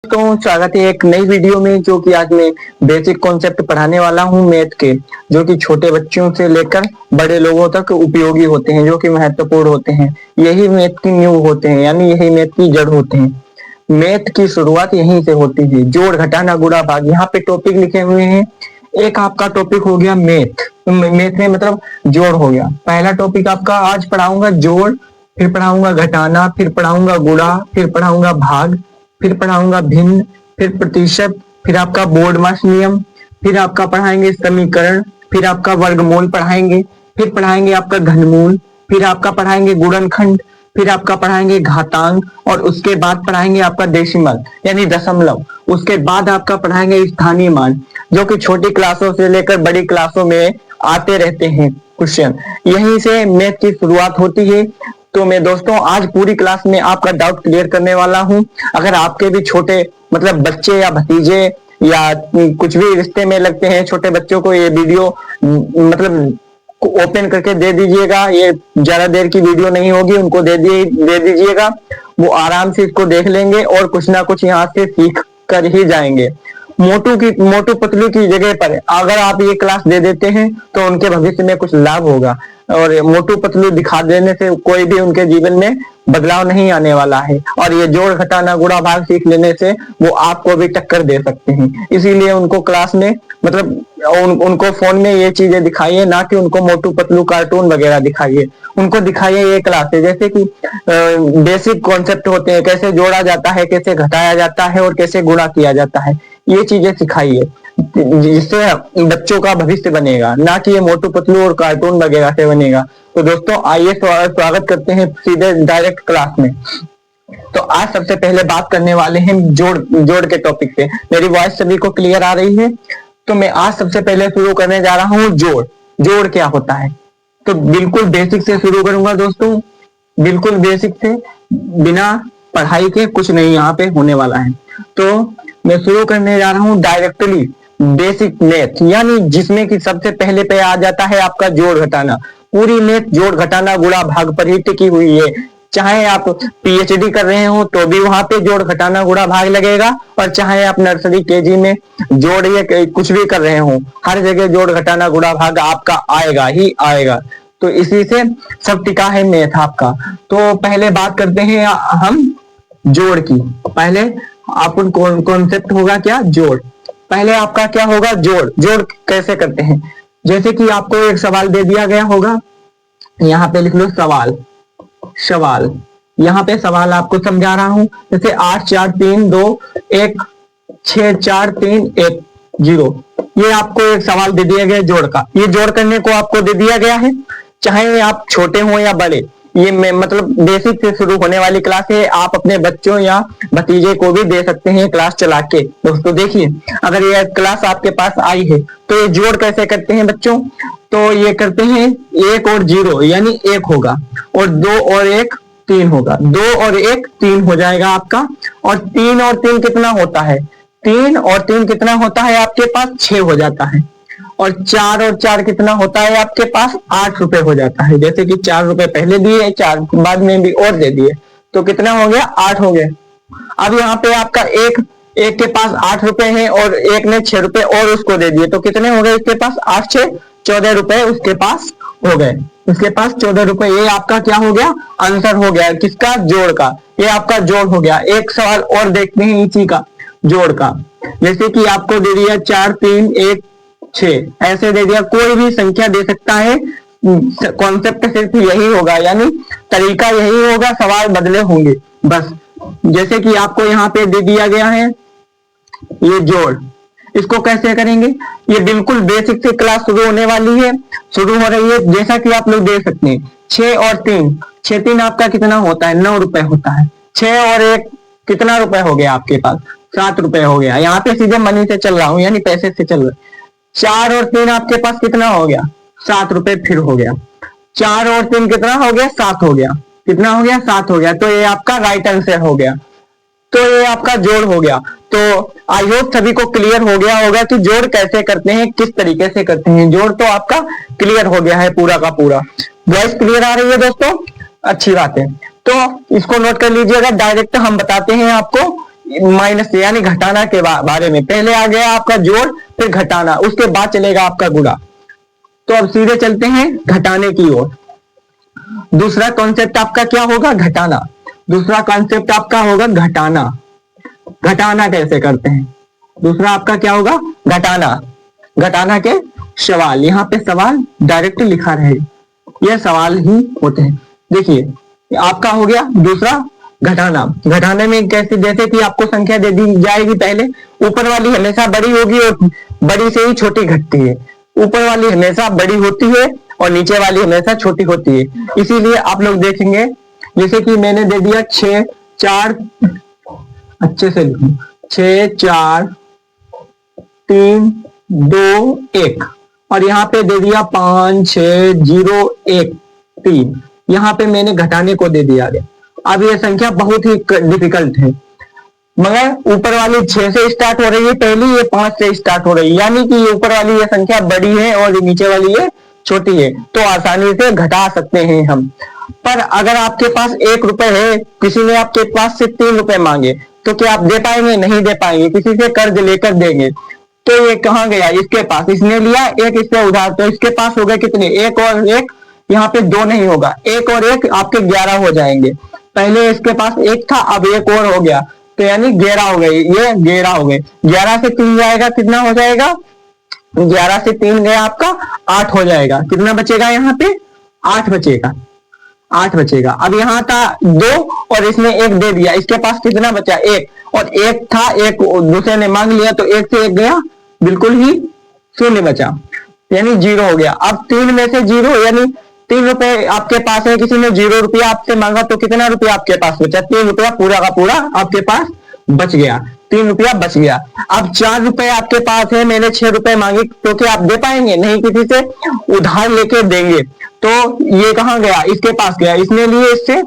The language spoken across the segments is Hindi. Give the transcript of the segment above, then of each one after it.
तो स्वागत है एक नई वीडियो में, जो कि आज मैं बेसिक कॉन्सेप्ट पढ़ाने वाला हूं मैथ के, जो कि छोटे बच्चों से लेकर बड़े लोगों तक उपयोगी होते हैं, जो कि महत्वपूर्ण होते हैं। यही मैथ की नींव होते हैं, यानी यही मैथ की जड़ होते हैं। मैथ की शुरुआत यहीं से होती है। जोड़, घटाना, गुणा, भाग। यहाँ पे टॉपिक लिखे हुए हैं। एक आपका टॉपिक हो गया मैथ। मैथ में मतलब जोड़ हो गया। पहला टॉपिक आपका आज पढ़ाऊंगा जोड़, फिर पढ़ाऊंगा घटाना, फिर पढ़ाऊंगा गुणा, फिर पढ़ाऊंगा भाग, फिर पढ़ाऊंगा भिन्न, फिर प्रतिशत, फिर आपका बोर्ड मास नियम, फिर आपका पढ़ाएंगे समीकरण, फिर आपका वर्गमूल पढ़ाएंगे, फिर पढ़ाएंगे आपका घनमूल, फिर आपका पढ़ाएंगे गुणनखंड, फिर आपका पढ़ाएंगे घातांक, और उसके बाद पढ़ाएंगे आपका डेसिमल यानी दशमलव। उसके बाद आपका पढ़ाएंगे स्थानीय मान, जो कि छोटी क्लासों से लेकर बड़ी क्लासों में आते रहते हैं क्वेश्चन। यहीं से मैथ की शुरुआत होती है। तो मैं दोस्तों आज पूरी क्लास में आपका डाउट क्लियर करने वाला हूं। अगर आपके भी छोटे मतलब बच्चे या भतीजे या कुछ भी रिश्ते में लगते हैं छोटे बच्चों को, ये वीडियो मतलब ओपन करके दे दीजिएगा। ये ज्यादा देर की वीडियो नहीं होगी, उनको दे दीजिएगा। वो आराम से इसको देख लेंगे और कुछ ना कुछ यहाँ से सीख कर ही जाएंगे। मोटू पतलू की जगह पर अगर आप ये क्लास दे देते हैं तो उनके भविष्य में कुछ लाभ होगा, और मोटू पतलू दिखा देने से कोई भी उनके जीवन में बदलाव नहीं आने वाला है। और ये जोड़, घटाना, गुणा, भाग सीख लेने से वो आपको भी टक्कर दे सकते हैं। इसीलिए उनको क्लास में मतलब उनको फोन में ये चीजें दिखाइए, ना कि उनको मोटू पतलू कार्टून वगैरह दिखाइए। उनको दिखाइए ये क्लासेस, जैसे कि बेसिक कॉन्सेप्ट होते हैं, कैसे जोड़ा जाता है, कैसे घटाया जाता है और कैसे गुणा किया जाता है। ये चीजें सिखाइए, जिससे बच्चों का भविष्य बनेगा, ना कि ये मोटू पतलू और कार्टून वगैरह से बनेगा। तो दोस्तों आइए स्वागत करते हैं सीधे डायरेक्ट क्लास में। तो आज सबसे पहले बात करने वाले हैं जोड़ के टॉपिक पे। मेरी वॉइस सभी को क्लियर आ रही है? तो मैं आज सबसे पहले शुरू करने जा रहा हूँ जोड़ क्या होता है। तो बिल्कुल बेसिक से शुरू करूंगा दोस्तों, बिल्कुल बेसिक से, बिना पढ़ाई के कुछ नहीं यहाँ पे होने वाला है। तो मैं शुरू करने जा रहा हूँ डायरेक्टली बेसिक मैथ, यानी जिसमें कि सबसे पहले पे आ जाता है आपका जोड़ घटाना। पूरी मैथ जोड़ घटाना गुणा भाग पर ही टिकी हुई है। चाहे आप पीएचडी कर रहे हो तो भी वहां पे जोड़ घटाना गुणा भाग लगेगा, और चाहे आप नर्सरी केजी में जोड़ या कुछ भी कर रहे हो, हर जगह जोड़ घटाना गुणा भाग आपका आएगा ही आएगा। तो इसी से सब टिका है मैथ आपका। तो पहले बात करते हैं हम जोड़ की। पहले अपन कॉन्सेप्ट होगा क्या? जोड़। पहले आपका क्या होगा? जोड़ कैसे करते हैं? जैसे कि आपको एक सवाल दे दिया गया होगा, यहाँ पे लिख लो सवाल। यहाँ पे सवाल आपको समझा रहा हूं। जैसे 8 4 3 2 1 6 4 3 1 0, ये आपको एक सवाल दे दिया गया जोड़ का। ये जोड़ करने को आपको दे दिया गया है, चाहे आप छोटे हो या बड़े। ये मतलब बेसिक से शुरू होने वाली क्लास है। आप अपने बच्चों या भतीजे को भी दे सकते हैं क्लास चला के। दोस्तों देखिए, अगर ये क्लास आपके पास आई है तो ये जोड़ कैसे करते हैं बच्चों? तो ये करते हैं 1 और 0 यानी 1 होगा, और 2 और 1 3 होगा। 2 और 1 3 हो जाएगा आपका। और 3 और 3 कितना होता है? 3 और 3 कितना होता है आपके पास? 6 हो जाता है। और 4 और 4 कितना होता है आपके पास? 8 रुपए हो जाता है। जैसे कि 4 रुपए पहले दिए, 4 बाद में भी और दे दिए, तो कितना हो गया? 8 हो गए। अब यहाँ पे आपका एक के पास 8 रुपए है और एक ने 6 रुपए और उसको दे दिए, तो कितने हो गए इसके पास? 8 6 14 रुपए उसके पास हो गए। उसके पास 14 रुपए। ये आपका क्या हो गया? आंसर हो गया। किसका? जोड़ का। ये आपका जोड़ हो गया। एक सवाल और देखते हैं इसी का, जोड़ का। जैसे कि आपको दे दिया 4 3 1 6, ऐसे दे दिया। कोई भी संख्या दे सकता है, कॉन्सेप्ट सिर्फ यही होगा, यानी तरीका यही होगा, सवाल बदले होंगे बस। जैसे कि आपको यहाँ पे दे दिया गया है ये जोड़, इसको कैसे करेंगे? ये बिल्कुल बेसिक से क्लास शुरू होने वाली है, शुरू हो रही है। जैसा कि आप लोग देख सकते हैं 6 और 3, 6 3 आपका कितना होता है? 9 रुपए होता है। 6 और 1 कितना रुपए हो गया आपके पास? 7 रुपए हो गया। यहाँ पे सीधे मनी से चल रहा हूँ, यानी पैसे से चल रहा है। 4 और 3 आपके पास कितना हो गया? 7 रुपए फिर हो गया। 4 और 3 कितना हो गया? 7 हो गया। कितना हो गया? 7 हो गया। तो ये आपका राइट आंसर हो गया। तो ये आपका जोड़ हो गया। तो आई होप सभी को क्लियर हो गया होगा कि जोड़ कैसे करते हैं, किस तरीके से करते हैं। जोड़ तो आपका क्लियर हो गया है पूरा का पूरा। वॉइस क्लियर आ रही है दोस्तों? अच्छी बात है। तो इसको नोट कर लीजिएगा। डायरेक्ट हम बताते हैं आपको माइनस से यानी घटाना के बारे में। पहले आ गया आपका जोड़, फिर घटाना, उसके बाद चलेगा आपका गुणा। तो अब सीधे चलते हैं घटाने की ओर। दूसरा कॉन्सेप्ट आपका क्या होगा? घटाना। दूसरा कॉन्सेप्ट आपका होगा घटाना। घटाना कैसे करते हैं? दूसरा आपका क्या होगा? घटाना। घटाना के सवाल, यहाँ पे सवाल डायरेक्ट लिखा रहे, ये सवाल ही होते हैं। देखिए आपका हो गया दूसरा घटाना। घटाने में कैसे? जैसे कि आपको संख्या दे दी जाएगी, पहले ऊपर वाली हमेशा बड़ी होगी और बड़ी से ही छोटी घटती है। ऊपर वाली हमेशा बड़ी होती है और नीचे वाली हमेशा छोटी होती है। इसीलिए आप लोग देखेंगे, जैसे कि मैंने दे दिया 6 4, अच्छे से लिखूं, 6 4 3 2 1, और यहाँ पे दे दिया 5 6 0 1 3। यहाँ पे मैंने घटाने को दे दिया गया। अब ये संख्या बहुत ही डिफिकल्ट है, मगर ऊपर वाली 6 से स्टार्ट हो रही है पहली, ये 5 से स्टार्ट हो रही है, यानी कि ऊपर वाली ये संख्या बड़ी है और नीचे वाली ये छोटी है, तो आसानी से घटा सकते हैं हम। पर अगर आपके पास 1 रुपए है, किसी ने आपके पास से 3 रुपए मांगे, तो क्या आप दे पाएंगे? नहीं दे पाएंगे। किसी से कर्ज लेकर देंगे, तो ये कहाँ गया? इसके पास, इसने लिया एक इससे उधार, तो इसके पास हो गए कितने? 1 और 1, यहाँ पे 2 नहीं होगा, 1 और 1 आपके 11 हो जाएंगे। पहले इसके पास 1 था, अब 1 और हो गया, तो यानी 11 हो गई, ये 11 हो गए। 11 से 3 जाएगा, कितना हो जाएगा? 11 से 3 गया आपका 8 हो जाएगा। कितना बचेगा यहाँ पे? 8 बचेगा, 8 बचेगा। अब यहाँ था 2 और इसने 1 दे दिया, इसके पास कितना बचा? 1, और 1 था, 1 दूसरे ने मांग लिया, तो 1 से 1 गया, बिल्कुल ही 0 बचा, यानी 0 हो गया। अब 3 में से 0, यानी 3 रुपए आपके पास है, किसी ने 0 रुपया आपसे मांगा, तो कितना रुपया आपके पास बचा? 3 रुपया पूरा का पूरा आपके पास बच गया, 3 रुपया बच गया। अब 4 रुपए आपके पास है, मैंने 6 रुपए मांगे, तो क्या आप दे पाएंगे? नहीं, किसी से उधार लेके देंगे, तो ये कहाँ गया? इसके पास गया, इसने लिए इससे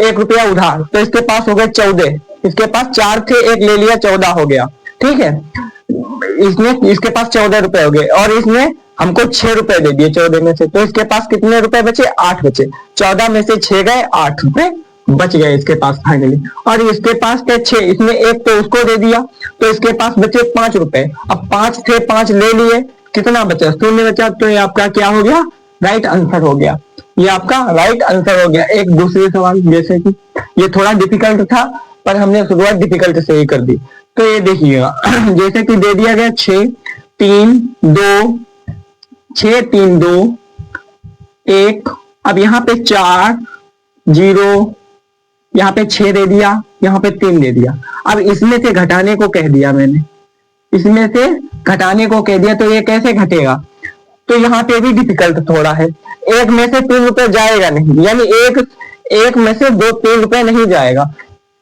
1 रुपया उधार, तो इसके पास हो गए 14। इसके पास 4 थे, 1 ले लिया, 14 हो गया, ठीक है। इसके पास 14 रुपए हो गए, और इसने हमको 6 रुपए दे दिए 14 में से, तो इसके पास कितने रुपए बचे? 8 बचे। 14 में से 6 गए, 8 रुपए बच गए इसके पास फाइनली। और इसके पास थे 6, इसने 1 तो उसको दे दिया, तो इसके पास बचे 5 रुपए। अब 5 थे, 5 ले लिए, कितना बचा? 0 बचा, तो ये आपका क्या हो गया? राइट आंसर हो गया। ये आपका राइट आंसर हो गया। एक दूसरे सवाल, जैसे कि ये थोड़ा डिफिकल्ट था, पर हमने शुरुआत डिफिकल्ट से ही कर दी। तो ये देखिएगा, जैसे कि दे दिया गया 6 3 2 6 3 2 1। अब यहाँ पे 4 0, यहाँ पे 6 दे दिया, यहाँ पे 3 दे दिया। अब इसमें से घटाने को कह दिया मैंने, इसमें से घटाने को कह दिया, तो ये कैसे घटेगा? तो यहाँ पे भी डिफिकल्ट थोड़ा है। 1 में से 3 रुपए जाएगा नहीं, यानी एक में से 3 रुपए नहीं जाएगा,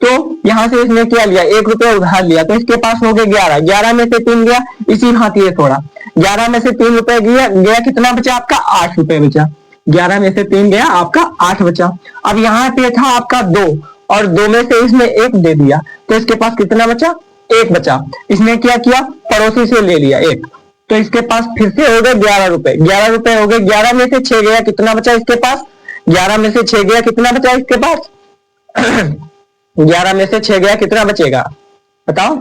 तो यहां से इसने क्या लिया? 1 रुपया उधार लिया, तो इसके पास हो गए 11। 11 में से 3 गया, इसी भांति है थोड़ा। 11 में से 3 रुपए गया, कितना बचा आपका? 8 रुपए बचा। 11 में से 3 गया, आपका 8 बचा। अब यहाँ पे था आपका 2, और 2 में से इसने 1 दे दिया, तो इसके पास कितना बचा? 1 बचा। इसने क्या किया? पड़ोसी से ले लिया 1, तो इसके पास फिर से हो गए 11 रुपए। 11 रुपए हो गए, 11 में से 6 गया, कितना बचा इसके पास? 11 में से 6 गया, कितना बचा इसके पास? 11 में से 6 गया, कितना बचेगा बताओ?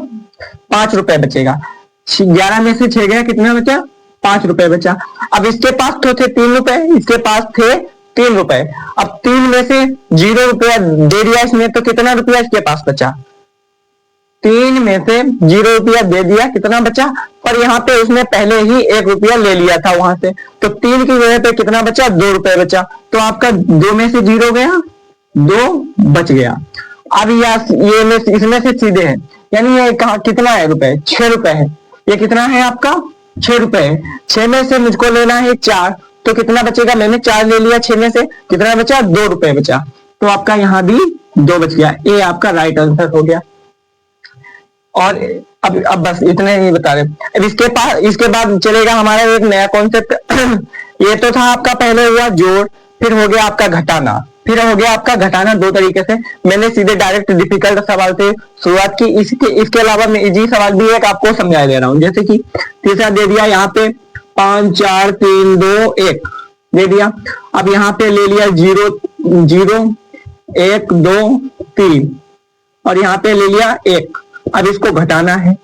5 रुपए बचेगा। 11 में से 6 गया, कितना बचा? 5 रुपए बचा। अब इसके पास तो थे 3 रुपए, इसके पास थे 3 रुपए। अब 3 में से 0 रुपया दे दिया इसने, तो कितना रुपया इसके पास बचा? 3 में से 0 रुपया दे दिया, कितना बचा? और यहाँ पे उसने पहले ही 1 रुपया ले लिया था वहां से, तो 3 की जगह पे कितना बचा? 2 रुपए बचा। तो आपका 2 में से 0 गया, 2 बच गया। अब ये इसमें से सीधे है, यानी ये कहा कितना है रुपए? 6 रुपए है। ये कितना है आपका? 6 रुपए है। 6 में से मुझको लेना है 4, तो कितना बचेगा? मैंने 4 ले लिया, 6 में से कितना बचा? 2 रुपए बचा। तो आपका यहाँ भी 2 बच गया। ये आपका राइट आंसर हो गया। और अब बस इतने ही बता रहे। अब इसके बाद चलेगा हमारा एक नया कॉन्सेप्ट। ये तो था आपका पहले हुआ जोड़, फिर हो गया आपका घटाना, फिर हो गया आपका घटाना 2 तरीके से। मैंने सीधे डायरेक्ट डिफिकल्ट सवाल से शुरुआत की। इसके अलावा मैं इजी सवाल भी एक आपको समझा दे रहा हूँ। जैसे कि तीसरा दे दिया यहाँ पे 5 4 3 2 1 दे दिया। अब यहाँ पे ले लिया 0 0 1 2 3, और यहाँ पे ले लिया 1, अब इसको घटाना है,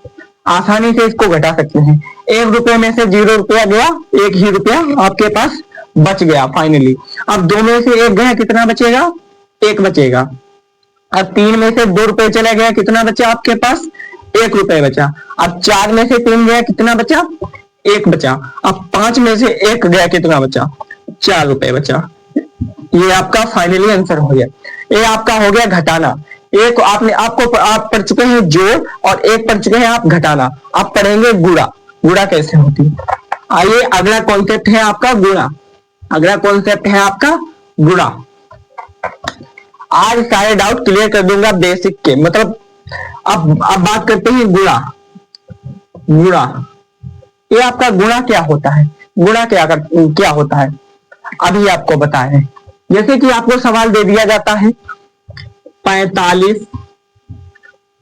आसानी से इसको घटा सकते हैं। 1 रुपए में से 0 रुपया गया, 1 ही रुपया आपके पास बच गया फाइनली। अब 2 में से 1 गया, कितना बचेगा? 1 बचेगा। अब 3 में से 2 रुपए चला गया, कितना बचा आपके पास? 1 रुपए बचा। अब 4 में से 3 गया, कितना बचा? 1 बचा। अब 5 में से 1 गया, कितना बचा? 4 रुपए बचा। ये आपका फाइनली आंसर हो गया। ये आपका हो गया घटाना। एक आप पढ़ चुके हैं जोड़, और एक पढ़ चुके हैं आप घटाना। आप पढ़ेंगे गुणा। गुणा कैसे होती है? आइए, अगला कॉन्सेप्ट है आपका गुणा। अगला कॉन्सेप्ट है आपका गुणा। आज सारे डाउट क्लियर कर दूंगा बेसिक के, मतलब अब बात करते हैं गुणा। गुणा, ये आपका गुणा क्या होता है? गुणा क्या होता है अभी आपको बताएं। जैसे कि आपको सवाल दे दिया जाता है 45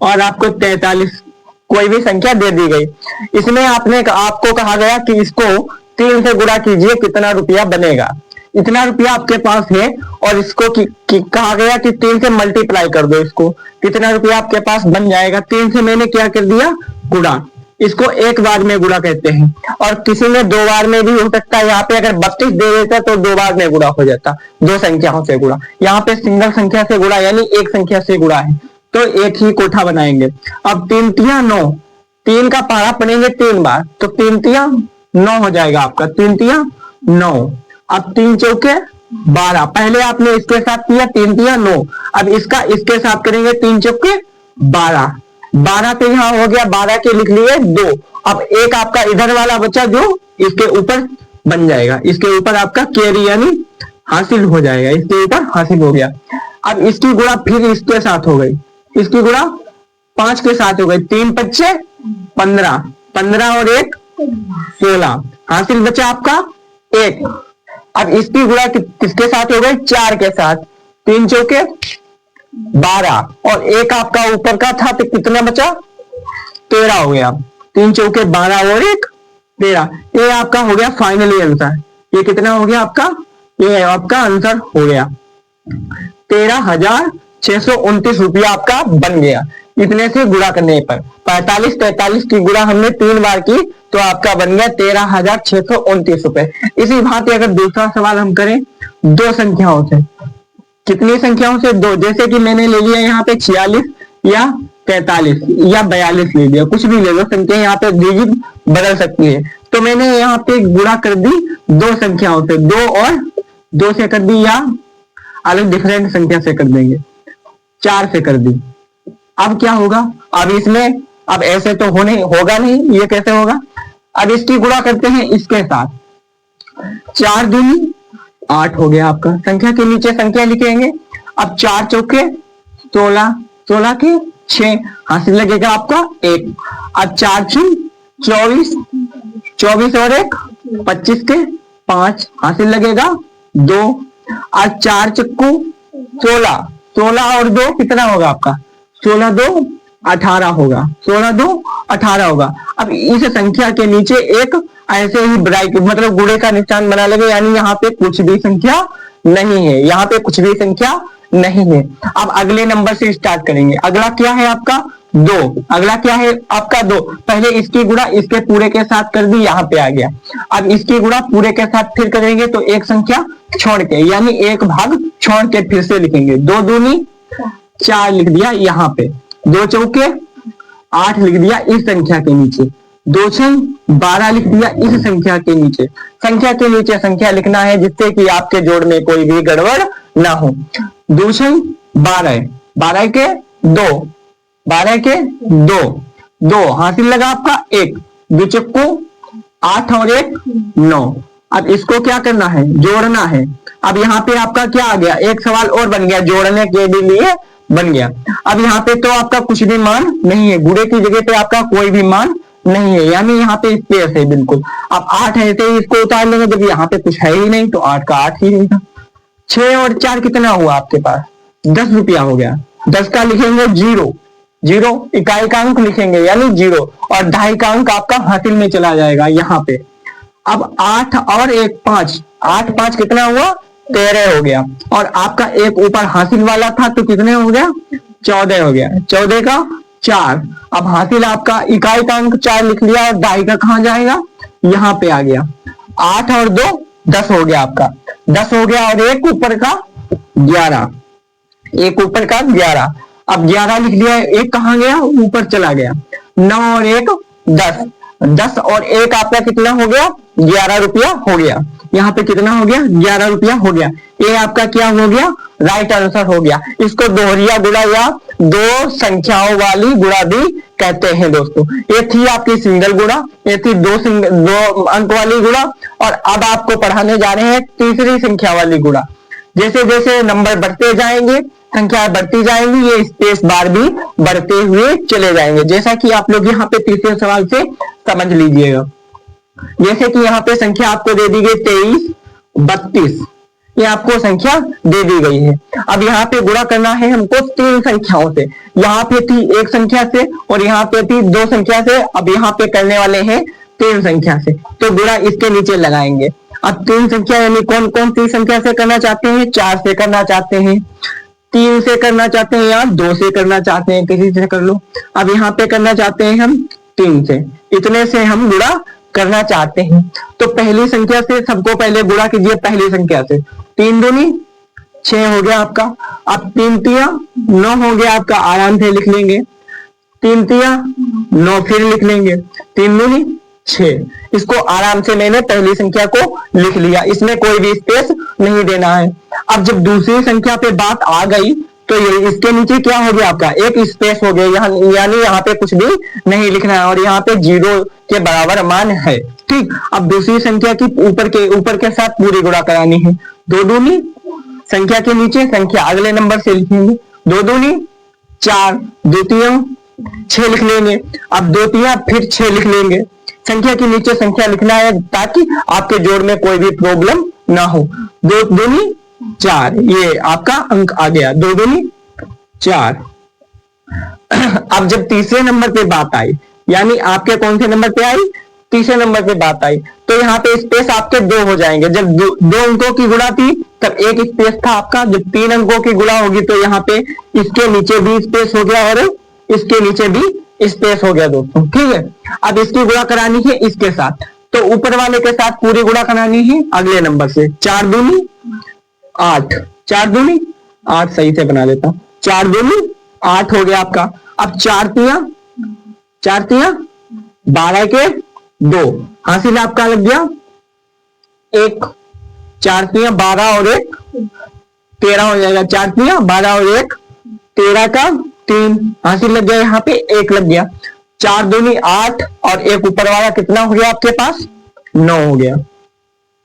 और आपको 43, कोई भी संख्या दे दी गई। इसमें आपको कहा गया कि इसको 3 से गुणा कीजिए, कितना रुपया बनेगा। इतना रुपया आपके पास है और इसको कहा गया कि 3 से मल्टीप्लाई कर दो, इसको कितना रुपया आपके पास बन जाएगा। 3 से मैंने क्या कर दिया? गुणा। इसको एक बार में गुणा कहते हैं, और किसी में 2 बार में भी हो सकता है। यहाँ पे अगर 32 दे देता तो 2 बार में गुणा हो जाता, 2 संख्याओं से गुणा। यहाँ पे सिंगल संख्या से गुणा, यानी एक संख्या से गुणा है, तो एक ही कोठा बनाएंगे। अब 3 तिया 9, 3 का पहाड़ा पढ़ेंगे 3 बार, तो 3 तिया 9 हो जाएगा आपका। 3 तिया 9। अब 3 चौके 12। पहले आपने इसके साथ किया 3 तिया 9, अब इसका इसके साथ करेंगे 3 चौके 12। 12 तो यहाँ हो गया, 12 के लिख लिए 2। अब एक आपका इधर वाला बचा जो इसके ऊपर बन जाएगा, इसके ऊपर आपका कैरी यानी हासिल हो जाएगा, इसके ऊपर हासिल हो गया। अब इसकी गुणा फिर इसके साथ हो गई, इसकी गुणा 5 के साथ हो गई। 3 पच्चे 15, 15 और 1 16, हासिल बचा आपका 1। अब इसकी गुणा किसके साथ हो गई? 4 के साथ। 3 चौके 12 और 1 आपका ऊपर का था, तो कितना बचा? 13 हो गया। 3 चौके 12 और 1 13। ये आपका हो गया फाइनली आंसर। ये कितना हो गया आपका? ये आपका आंसर हो गया 13,629 रुपया आपका बन गया इतने से गुणा करने पर। 45 43 की गुणा हमने 3 बार की, तो आपका बन गया 13,629 रुपए। इसी भांति अगर दूसरा सवाल हम करें 2 संख्याओं से, कितनी संख्याओं से? 2। जैसे कि मैंने ले लिया यहाँ पे 46 या 43 या 42 ले लिया, कुछ भी ले लो संख्या, यहाँ पे डिजिट बदल सकती है। तो मैंने यहाँ पे गुणा कर दी 2 संख्याओं से, 2 और 2 से कर दी, या अलग डिफरेंट संख्या से कर देंगे, 4 से कर दी। अब क्या होगा? अब इसमें अब ऐसे तो होगा नहीं, ये कैसे होगा? अब इसकी गुणा करते हैं इसके साथ। 4 दूनी 8 हो गया आपका। संख्या के नीचे संख्या लिखेंगे। अब 4 चौके 16, 16 के 6, हासिल लगेगा आपका 1। अब 4 चून 24, 24 और 1 25 के 5, हासिल लगेगा 2। आज 4 चक्कू 16, 16 और 2 कितना होगा आपका? 16 2 18 होगा, 16 2 18 होगा। अब इस संख्या के नीचे एक ऐसे ही ब्रैकेट मतलब गुणे का निशान बना लगे, यानी यहाँ पे कुछ भी संख्या नहीं है, यहाँ पे कुछ भी संख्या नहीं है। अब अगले नंबर से स्टार्ट करेंगे। अगला क्या है आपका? 2। अगला क्या है आपका? 2। पहले इसकी गुणा इसके पूरे के साथ कर दी, यहाँ पे आ गया। अब इसकी गुणा पूरे के साथ फिर करेंगे, तो एक संख्या छोड़ के, यानी एक भाग छोड़ के फिर से लिखेंगे। 2 दूनी 4 लिख दिया यहाँ पे, 2 चौके 8 लिख दिया इस संख्या के नीचे, 2 छंग 12 लिख दिया इस संख्या के नीचे। संख्या के नीचे संख्या लिखना है जिससे कि आपके जोड़ में कोई भी गड़बड़ ना हो। 2 छंग 12, 12 के 2, 12 के 2, 2 हासिल लगा आपका 1। 2 चक्कू 8 और 1 9। अब इसको क्या करना है? जोड़ना है। अब यहाँ पे आपका क्या आ गया? एक सवाल और बन गया, जोड़ने के लिए बन गया। अब यहाँ पे तो आपका कुछ भी मान नहीं है, गुणे की जगह पे आपका कोई भी मान नहीं है, यानी यहाँ पे स्पेस है बिल्कुल। अब 8 ऐसे ही इसको उतार लेंगे, जब यहाँ पे कुछ है ही नहीं तो 8 का 8 ही रहेगा। 6 और 4 कितना हुआ आपके पास? 10 रुपया हो गया। 10 का लिखेंगे 0, 0 इकाई का अंक लिखेंगे यानी 0, और 2.5 का अंक आपका हासिल में चला जाएगा यहाँ पे। अब 8 और 1 5, 8 5 कितना हुआ? 13 हो गया, और आपका एक ऊपर हासिल वाला था तो कितने हो गया? 14 हो गया। 14 का 4। अब हासिल आपका इकाई का अंक 4 लिख लिया और दाई का कहां जाएगा, यहाँ पे आ गया। 8 और 2 10 हो गया आपका, 10 हो गया और एक ऊपर का 11, एक ऊपर का 11। अब 11 लिख लिया, एक कहां गया, ऊपर चला गया। 9 और 1 10, 10 और 1 आपका कितना हो गया, 11 रुपया हो गया। यहाँ पे कितना हो गया, 11 रुपया हो गया। ये आपका क्या हो गया, राइट आंसर हो गया। इसको दोहरिया गुणा या दो संख्याओं वाली गुणा भी कहते हैं दोस्तों। ये थी आपकी सिंगल गुणा, ये थी दो अंक वाली गुणा, और अब आपको पढ़ाने जा रहे हैं तीसरी संख्या वाली गुणा। जैसे जैसे नंबर बढ़ते जाएंगे, संख्या बढ़ती जाएंगी, ये स्पेस बार भी बढ़ते हुए चले जाएंगे, जैसा कि आप लोग यहाँ पे तीसरे सवाल से समझ लीजिएगा। जैसे कि यहाँ पे संख्या आपको दे दी गई 23, 32, ये आपको संख्या दे दी गई है। अब यहाँ पे गुणा करना है हमको 3 संख्याओं से। यहाँ पे थी 1 संख्या से और यहाँ पे थी 2 संख्या से। अब यहाँ पे करने वाले हैं 3 संख्या से, तो गुणा इसके नीचे लगाएंगे। अब 3 संख्या यानी कौन कौन सी संख्या से करना चाहते हैं, 4 से करना चाहते हैं, 3 से करना चाहते हैं, या 2 से करना चाहते हैं, किसी से कर लो। अब यहाँ पे करना चाहते हैं हम 3 से, इतने से हम गुणा करना चाहते हैं। तो पहली संख्या से सबको पहले गुणा कीजिए, पहली संख्या से। 3 दूनी 6 हो गया आपका। अब 3 तिया 9 हो गया आपका, आराम से लिख लेंगे। 3 तिया 9 फिर लिख लेंगे, 3 दूनी 6। इसको आराम से मैंने पहली संख्या को लिख लिया, इसमें कोई भी स्पेस नहीं देना है। अब जब दूसरी संख्या पे बात आ गई तो ये इसके नीचे क्या हो गया आपका, एक स्पेस हो गया, यानी यहाँ पे कुछ भी नहीं लिखना है और यहाँ पे 0 के बराबर मान है। ठीक, अब दूसरी संख्या की ऊपर के साथ पूरी गुणा करानी है। 2 दूनी, संख्या के नीचे संख्या अगले नंबर से लिखेंगे, 2 दूनी 4, 2 तिया 6 लिख लेंगे। अब 2 तिया फिर 6 लिख लेंगे। संख्या के नीचे संख्या लिखना है ताकि आपके जोड़ में कोई भी प्रॉब्लम ना हो। 2 दूनी 4, ये आपका अंक आ गया, 2 दूनी 4। अब जब तीसरे नंबर पे बात आई, यानी आपके कौन से नंबर पे आई, तीसरे नंबर पे बात आई, तो यहाँ पे स्पेस आपके 2 हो जाएंगे। जब 2 अंकों की गुणा थी तब एक स्पेस था आपका, जब 3 अंकों की गुणा होगी तो यहाँ पे इसके नीचे भी स्पेस हो गया और इसके नीचे भी स्पेस हो गया दोस्तों। ठीक है, अब इसकी गुणा करानी है इसके साथ, तो ऊपर वाले के साथ पूरी गुणा करानी है अगले नंबर से। 4 दूनी 8, 4 दूनी 8, सही से बना देता हूं, 4 दूनी 8 हो गया आपका। अब 4 तिया 12 के 2, हासिल आपका लग गया 1, 4 तिया 12 और 1 13 हो जाएगा। 4 तिया 12 और 1 13 का 3, हासिल लग गया, यहाँ पे 1 लग गया। 4 दूनी 8 और एक ऊपर वाला कितना हो गया आपके पास, 9 हो गया।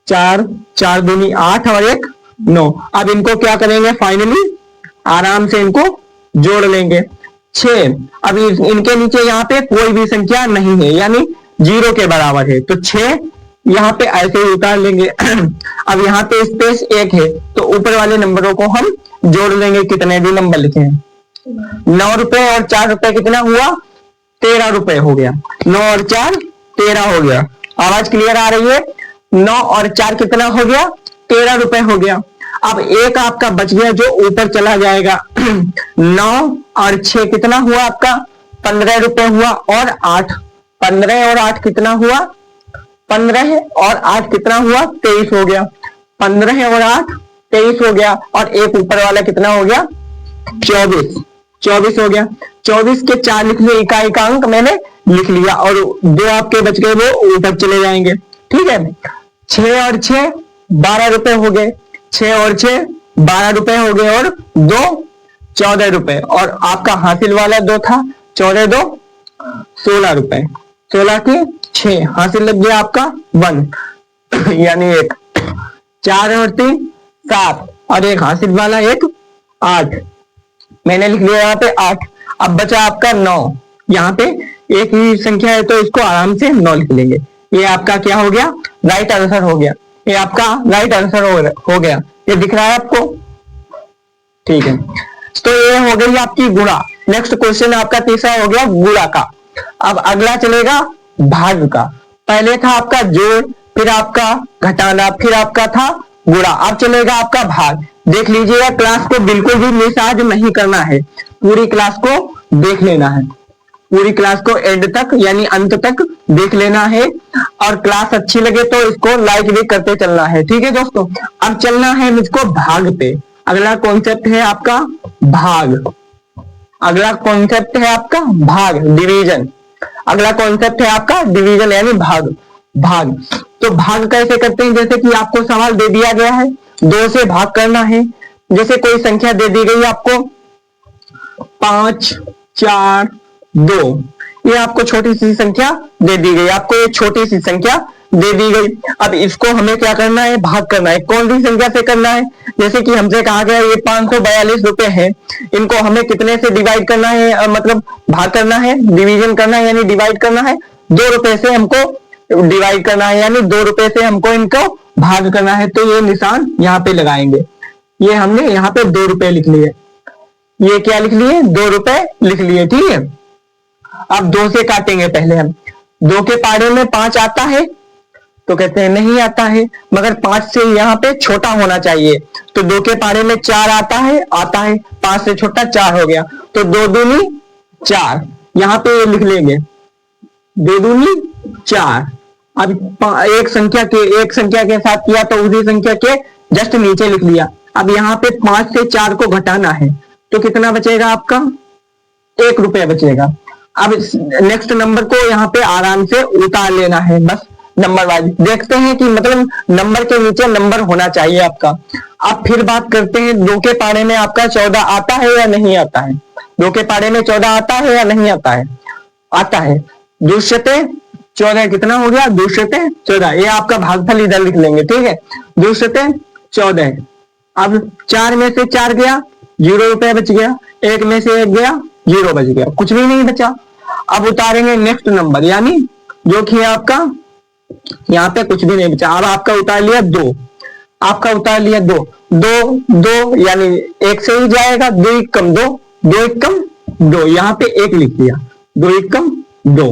4 दूनी 8 और 1 9। अब इनको क्या करेंगे, फाइनली आराम से इनको जोड़ लेंगे। 6, अब इनके नीचे यहाँ पे कोई भी संख्या नहीं है, यानी 0 के बराबर है, तो 6 यहाँ पे ऐसे ही उतार लेंगे। अब यहाँ पे स्पेस 1 है, तो ऊपर वाले नंबरों को हम जोड़ लेंगे। कितने भी नंबर लिखे हैं, 9 रुपए और 4 रुपए कितना हुआ, 13 रुपए हो गया। 9 और 4 13 हो गया। आवाज क्लियर आ रही है, 9 और 4 कितना हो गया, 13 रुपए हो गया। अब एक आपका बच गया जो ऊपर चला जाएगा। 9 और 6 कितना हुआ आपका, 15 रुपए हुआ, और 8 15 और 8 कितना हुआ, 15 और 8 कितना हुआ, 23 हो गया। 15 और 8 23 हो गया, और एक ऊपर वाला कितना हो गया, 24 हो गया। 24 के 4 लिख लिए, इकाई का अंक मैंने लिख लिया, और 2 आपके बच गए वो ऊपर चले जाएंगे। ठीक है, 6 और 6 12 रुपए हो गए, 6 और 6 12 रुपए हो गए, और 2 14 रुपए, और आपका हासिल वाला 2 था, 14 2 16 रुपए, 16 के 6 हासिल लग गया आपका 1 यानी 1। 4 और 3 7, और एक हासिल वाला 1 8, मैंने लिख लिया यहाँ पे 8। अब बचा आपका 9, यहाँ पे एक ही संख्या है तो इसको आराम से 9 लिख लेंगे। ये आपका क्या हो गया, राइट आंसर हो गया। ये आपका राइट आंसर हो गया, ये दिख रहा है आपको। ठीक है, तो ये हो गई आपकी गुणा। नेक्स्ट क्वेश्चन आपका तीसरा हो गया गुणा का। अब अगला चलेगा भाग का। पहले था आपका जोड़, फिर आपका घटाना, फिर आपका था गुणा, अब चलेगा आपका भाग। देख लीजिएगा, क्लास को बिल्कुल भी मिस आज नहीं करना है, पूरी क्लास को देख लेना है। पूरी क्लास को एंड तक यानी अंत तक देख लेना है, और क्लास अच्छी लगे तो इसको लाइक भी करते चलना है। ठीक है दोस्तों, अब चलना है मुझको भाग पे। अगला कॉन्सेप्ट है आपका भाग। अगला कॉन्सेप्ट है आपका भाग, डिवीजन। अगला कॉन्सेप्ट है आपका डिवीजन यानी भाग। भाग तो भाग कैसे करते हैं, जैसे कि आपको सवाल दे दिया गया है, 2 से भाग करना है। जैसे कोई संख्या दे दी गई आपको 5 4 2, ये आपको छोटी सी संख्या दे दी गई, आपको ये छोटी सी संख्या दे दी गई। अब इसको हमें क्या करना है, भाग करना है। कौन सी संख्या से करना है, जैसे कि हमसे कहा गया ये 542 रुपए है, इनको हमें कितने से डिवाइड करना है, मतलब भाग करना है, डिवीजन करना है यानी डिवाइड करना है। 2 रुपए से हमको डिवाइड करना है यानी 2 रुपए से हमको इनको भाग करना है। तो ये निशान यहाँ पे लगाएंगे। ये हमने यहाँ पे 2 रुपए लिख लिए, ये क्या लिख लिए, 2 रुपए लिख लिए। ठीक है, अब 2 से काटेंगे पहले हम। 2 के पाड़े में 5 आता है तो कहते हैं नहीं आता है, मगर 5 से यहाँ पे छोटा होना चाहिए। तो 2 के पाड़े में 4 आता है, 5 से छोटा 4 हो गया, तो 2 दूनी 4, यहाँ पे लिख लेंगे 2 दूनी 4। अब एक संख्या के साथ किया तो उसी संख्या के जस्ट नीचे लिख लिया। अब यहाँ पे 5 से 4 को घटाना है तो कितना बचेगा आपका, 1 रुपया बचेगा। अब नेक्स्ट नंबर को यहाँ पे आराम से उतार लेना है, बस नंबर वाइज देखते हैं कि मतलब नंबर के नीचे नंबर होना चाहिए आपका। अब फिर बात करते हैं 2 के पाड़े में आपका 14 आता है या नहीं आता है। 2 के पाड़े में 14 आता है या नहीं आता है, आता है। 2 शते 14 कितना हो गया, 2 शते 14, ये आपका भागफल इधर लिख लेंगे। ठीक है, 2 शते 14। अब 4 में से 4 गया, 0 रुपए बच गया। 1 में से 1 गया, 0 बच गया, कुछ भी नहीं बचा। अब उतारेंगे नेक्स्ट नंबर यानी जो कि आपका यहाँ पे कुछ भी नहीं बचा। अब आपका उतार लिया 2, आपका उतार लिया 2 2 2 यानी 1 से ही जाएगा, 2 1 कम 2, 2 1 कम 2, यहाँ पे 1 लिख दिया, 2 1 कम 2।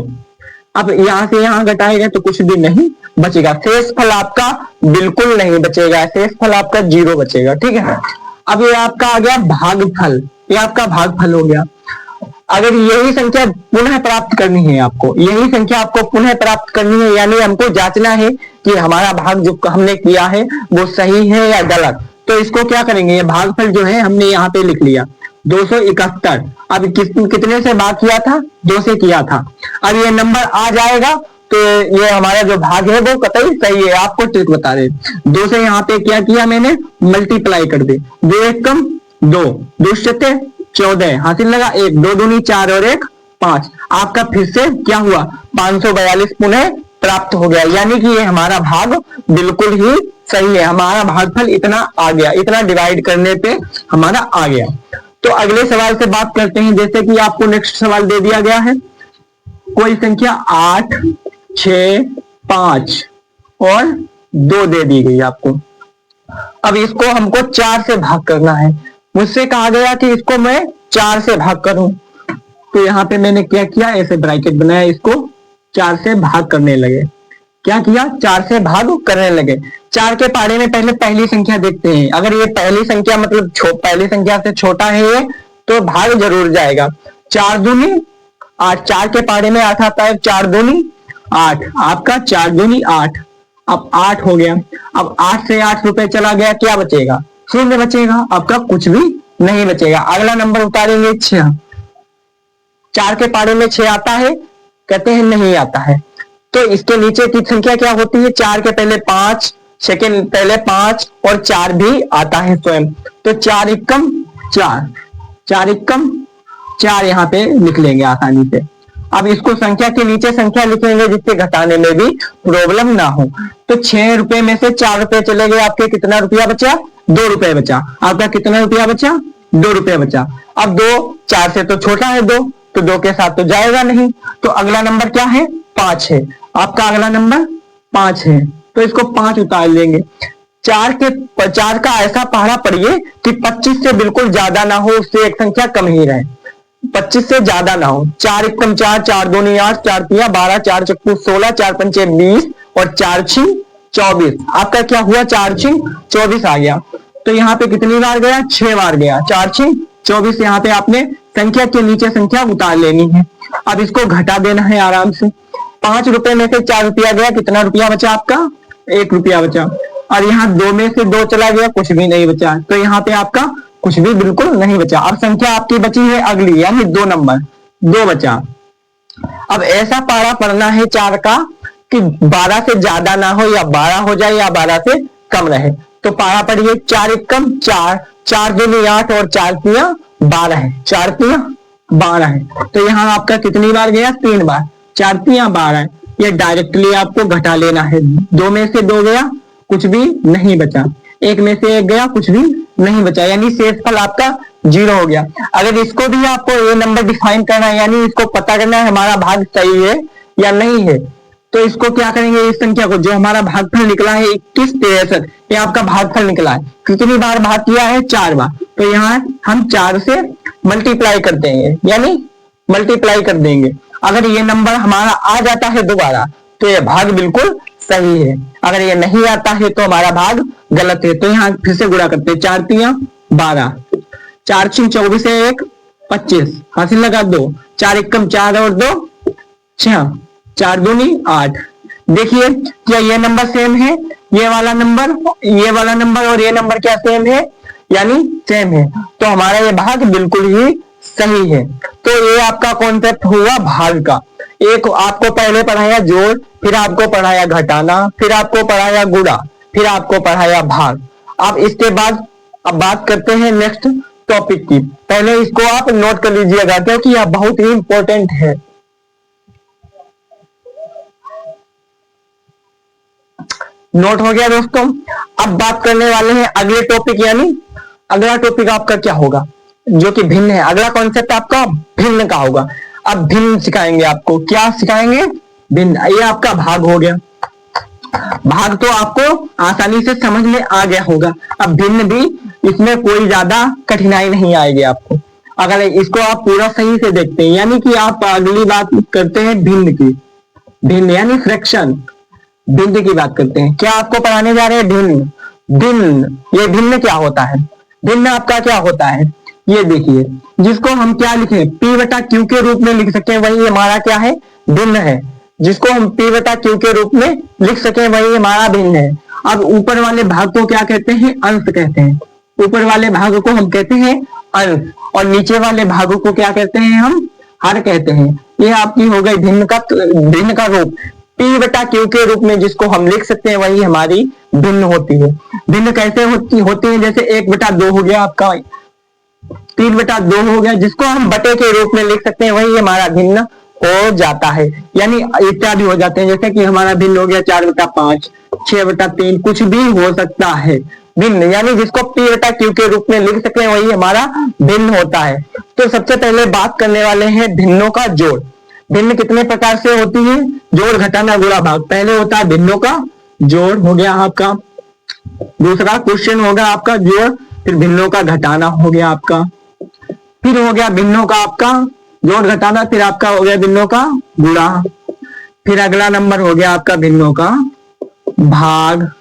अब यहाँ से यहाँ घटाएगा तो कुछ भी नहीं बचेगा, शेष फल आपका बिल्कुल नहीं बचेगा, शेष फल आपका 0 बचेगा। ठीक है, अब ये आपका आ गया भागफल, ये आपका भागफल हो गया। अगर यही संख्या पुनः प्राप्त करनी है आपको, यही संख्या आपको पुनः प्राप्त करनी है यानी हमको जांचना है कि हमारा भाग जो हमने किया है वो सही है या गलत, तो इसको क्या करेंगे, ये भागफल जो है हमने यहाँ पे लिख लिया 271। अब कितने से भाग किया था, 2 से किया था। अब ये नंबर आ जाएगा तो ये हमारा जो भाग है वो कतई सही है। आपको ट्रिक बता रहे, 2 से यहाँ पे क्या किया मैंने, मल्टीप्लाई कर दे, 2 1 कम 2, 2 शते 14 हासिल लगा, 1 2 दूनी 4 और 1 5। आपका फिर से क्या हुआ, 542 पुनः प्राप्त हो गया, यानी कि ये हमारा भाग बिल्कुल ही सही है। हमारा भागफल इतना आ गया, इतना डिवाइड करने पे हमारा आ गया। तो अगले सवाल से बात करते हैं। जैसे कि आपको नेक्स्ट सवाल दे दिया गया है, कोई संख्या 8 6 5 और 2 दे दी गई आपको। अब इसको हमको 4 से भाग करना है। मुझसे कहा गया कि इसको मैं 4 से भाग करूं, तो यहाँ पे मैंने क्या किया, ऐसे ब्रैकेट बनाया, इसको 4 से भाग करने लगे। क्या किया, 4 से भाग करने लगे। 4 के पाड़े में पहले पहली संख्या देखते हैं। अगर ये पहली संख्या मतलब पहली संख्या से छोटा है ये, तो भाग जरूर जाएगा। 4 दूनी 8, 4 के पाड़े में 8 आता है, 4 दूनी 8, आपका 4 दूनी 8। अब 8 हो गया। अब 8 से 8 रुपए चला गया, क्या बचेगा, 0 बचेगा, आपका कुछ भी नहीं बचेगा। अगला नंबर उतारेंगे 6, 4 के पाड़े में 6 आता है, कहते हैं नहीं आता है, तो इसके नीचे की संख्या क्या होती है, 4 के पहले 5, सेकेंड पहले 5 और 4 भी आता है स्वयं, तो 4 एकम 4, 4 एकम 4 यहाँ पे लिख लेंगे आसानी से। अब इसको संख्या के नीचे संख्या लिखेंगे जिससे घटाने में भी प्रॉब्लम ना हो। तो 6 रुपए में से 4 रुपए चले गए, आपके कितना रुपया बचा, 2 रुपए बचा। आपका कितना रुपया बचा, 2 रुपए बचा। अब 2 4 से तो छोटा है 2, तो 2 के साथ तो जाएगा नहीं, तो अगला नंबर क्या है, 5 है। आपका अगला नंबर 5 है, तो इसको 5 उतार लेंगे। 4 का ऐसा पहाड़ा पड़िए कि 25 से बिल्कुल ज्यादा ना हो, उससे एक संख्या कम ही रहे, 25 से ज्यादा ना हो। 4 एकम 4, 4 दूनी 8, 4 तिया 12, 4 चक्कू 16, 4 पंचे 20 और 4 छिंग 24। आपका क्या हुआ, 4 छिंग 24 आ गया। तो यहाँ पे कितनी बार गया, 6 बार गया, 4 छिंग 24। यहाँ पे आपने संख्या के नीचे संख्या उतार लेनी है। अब इसको घटा देना है आराम से। 5 रुपए में से 4 रुपया गया, कितना रुपया बचा आपका? 1 रुपया बचा। और यहाँ 2 में से 2 चला गया, कुछ भी नहीं बचा। तो यहाँ पे आपका कुछ भी बिल्कुल नहीं बचा। अब संख्या आपकी बची है अगली, यानी 2 नंबर, 2 बचा। अब ऐसा पारा पढ़ना है 4 का कि 12 से ज्यादा ना हो, या 12 हो जाए या 12 से कम रहे। तो पारा पढ़िए, 4 एकम 4, 4 दूनी 8 और 4 तिया 12 है, 4 तिया 12 है। तो यहाँ आपका कितनी बार गया? 3 बार, 4 तिया 12 है। ये डायरेक्टली आपको घटा लेना है। 2 में से 2 गया, कुछ भी नहीं बचा। 1 में से 1 गया, कुछ भी नहीं बचा, यानी शेषफल आपका 0 हो गया। अगर इसको भी आपको ये नंबर डिफाइन करना है, यानी इसको पता करना है हमारा भाग सही है या नहीं है, तो इसको क्या करेंगे? इस संख्या को, जो हमारा भागफल निकला है 21 63, ये आपका भागफल निकला है। कितनी बार भाग किया है? 4 बार। तो यहाँ हम 4 से मल्टीप्लाई कर देंगे, यानी मल्टीप्लाई कर देंगे। अगर ये नंबर हमारा आ जाता है दोबारा, तो ये भाग बिल्कुल सही है। अगर ये नहीं आता है तो हमारा भाग गलत है। तो यहाँ फिर से गुणा करते हैं, 4 तिया 12, 4 छिंग 24 है 1 25, हासिल लगा 2, 4 एकम 4 और 2 6, 4 दूनी 8। देखिए क्या ये नंबर सेम है? ये वाला नंबर, ये वाला नंबर और ये नंबर क्या सेम है? यानी सेम है। तो हमारा ये भाग बिल्कुल ही सही है। तो ये आपका कॉन्सेप्ट हुआ भाग का। एक आपको पहले पढ़ाया जोड़, फिर आपको पढ़ाया घटाना, फिर आपको पढ़ाया गुणा, फिर आपको पढ़ाया भाग। अब इसके बाद अब बात करते हैं नेक्स्ट टॉपिक की। पहले इसको आप नोट कर लीजिएगा, क्योंकि यह बहुत ही इंपॉर्टेंट है। नोट हो गया दोस्तों? अब बात करने वाले हैं अगले टॉपिक, यानी अगला टॉपिक आपका क्या होगा? जो कि भिन्न है। अगला कॉन्सेप्ट आपका भिन्न का होगा। अब भिन्न सिखाएंगे आपको। क्या सिखाएंगे? भिन्न। ये आपका भाग हो गया। भाग तो आपको आसानी से समझ में आ गया होगा। अब भिन्न भी, इसमें कोई ज्यादा कठिनाई नहीं आएगी आपको, अगर इसको आप पूरा सही से देखते हैं। यानी कि आप अगली बात करते हैं भिन्न की। भिन्न यानी फ्रैक्शन, भिन्न की बात करते हैं। क्या आपको पढ़ाने जा रहे हैं? भिन्न। भिन्न, ये भिन्न क्या होता है? भिन्न आपका क्या होता है? ये देखिए, जिसको हम क्या लिखें? P बटा Q के रूप में लिख सकते हैं, वही हमारा क्या है? भिन्न है। जिसको हम P बटा Q के रूप में लिख सके, वही हमारा भिन्न है। अब ऊपर वाले भाग को क्या कहते हैं? अंश कहते हैं। ऊपर वाले भाग को हम कहते हैं अंश, और नीचे वाले भागों को क्या कहते हैं? हम हर कहते हैं। ये आपकी हो गई भिन्न का रूप। P बटा Q के रूप में जिसको हम लिख सकते हैं, वही हमारी भिन्न होती है। भिन्न कैसे होती है? जैसे 1 बटा 2 हो गया आपका, 3 बटा 2 हो गया, जिसको हम बटे के रूप में लिख सकते हैं, वही हमारा भिन्न हो जाता है। यानी इत्यादि हो जाते हैं। जैसे कि हमारा भिन्न हो गया 4 बटा 5, 6 बटा 3, कुछ भी हो सकता है भिन्न। यानी जिसको P बटा Q के रूप में लिख सकते हैं, वही हमारा भिन्न होता है। तो सबसे पहले बात करने वाले हैं भिन्नों का जोड़। भिन्न कितने प्रकार से होती है? जोड़, घटाना, गुणा, भाग। पहले होता है भिन्नों का जोड़, हो गया आपका। दूसरा क्वेश्चन होगा आपका जोड़, फिर भिन्नों का घटाना हो गया आपका, फिर हो गया भिन्नों का आपका जोड़ घटाना, फिर आपका हो गया भिन्नों का गुणा, फिर अगला नंबर हो गया आपका भिन्नों का भाग।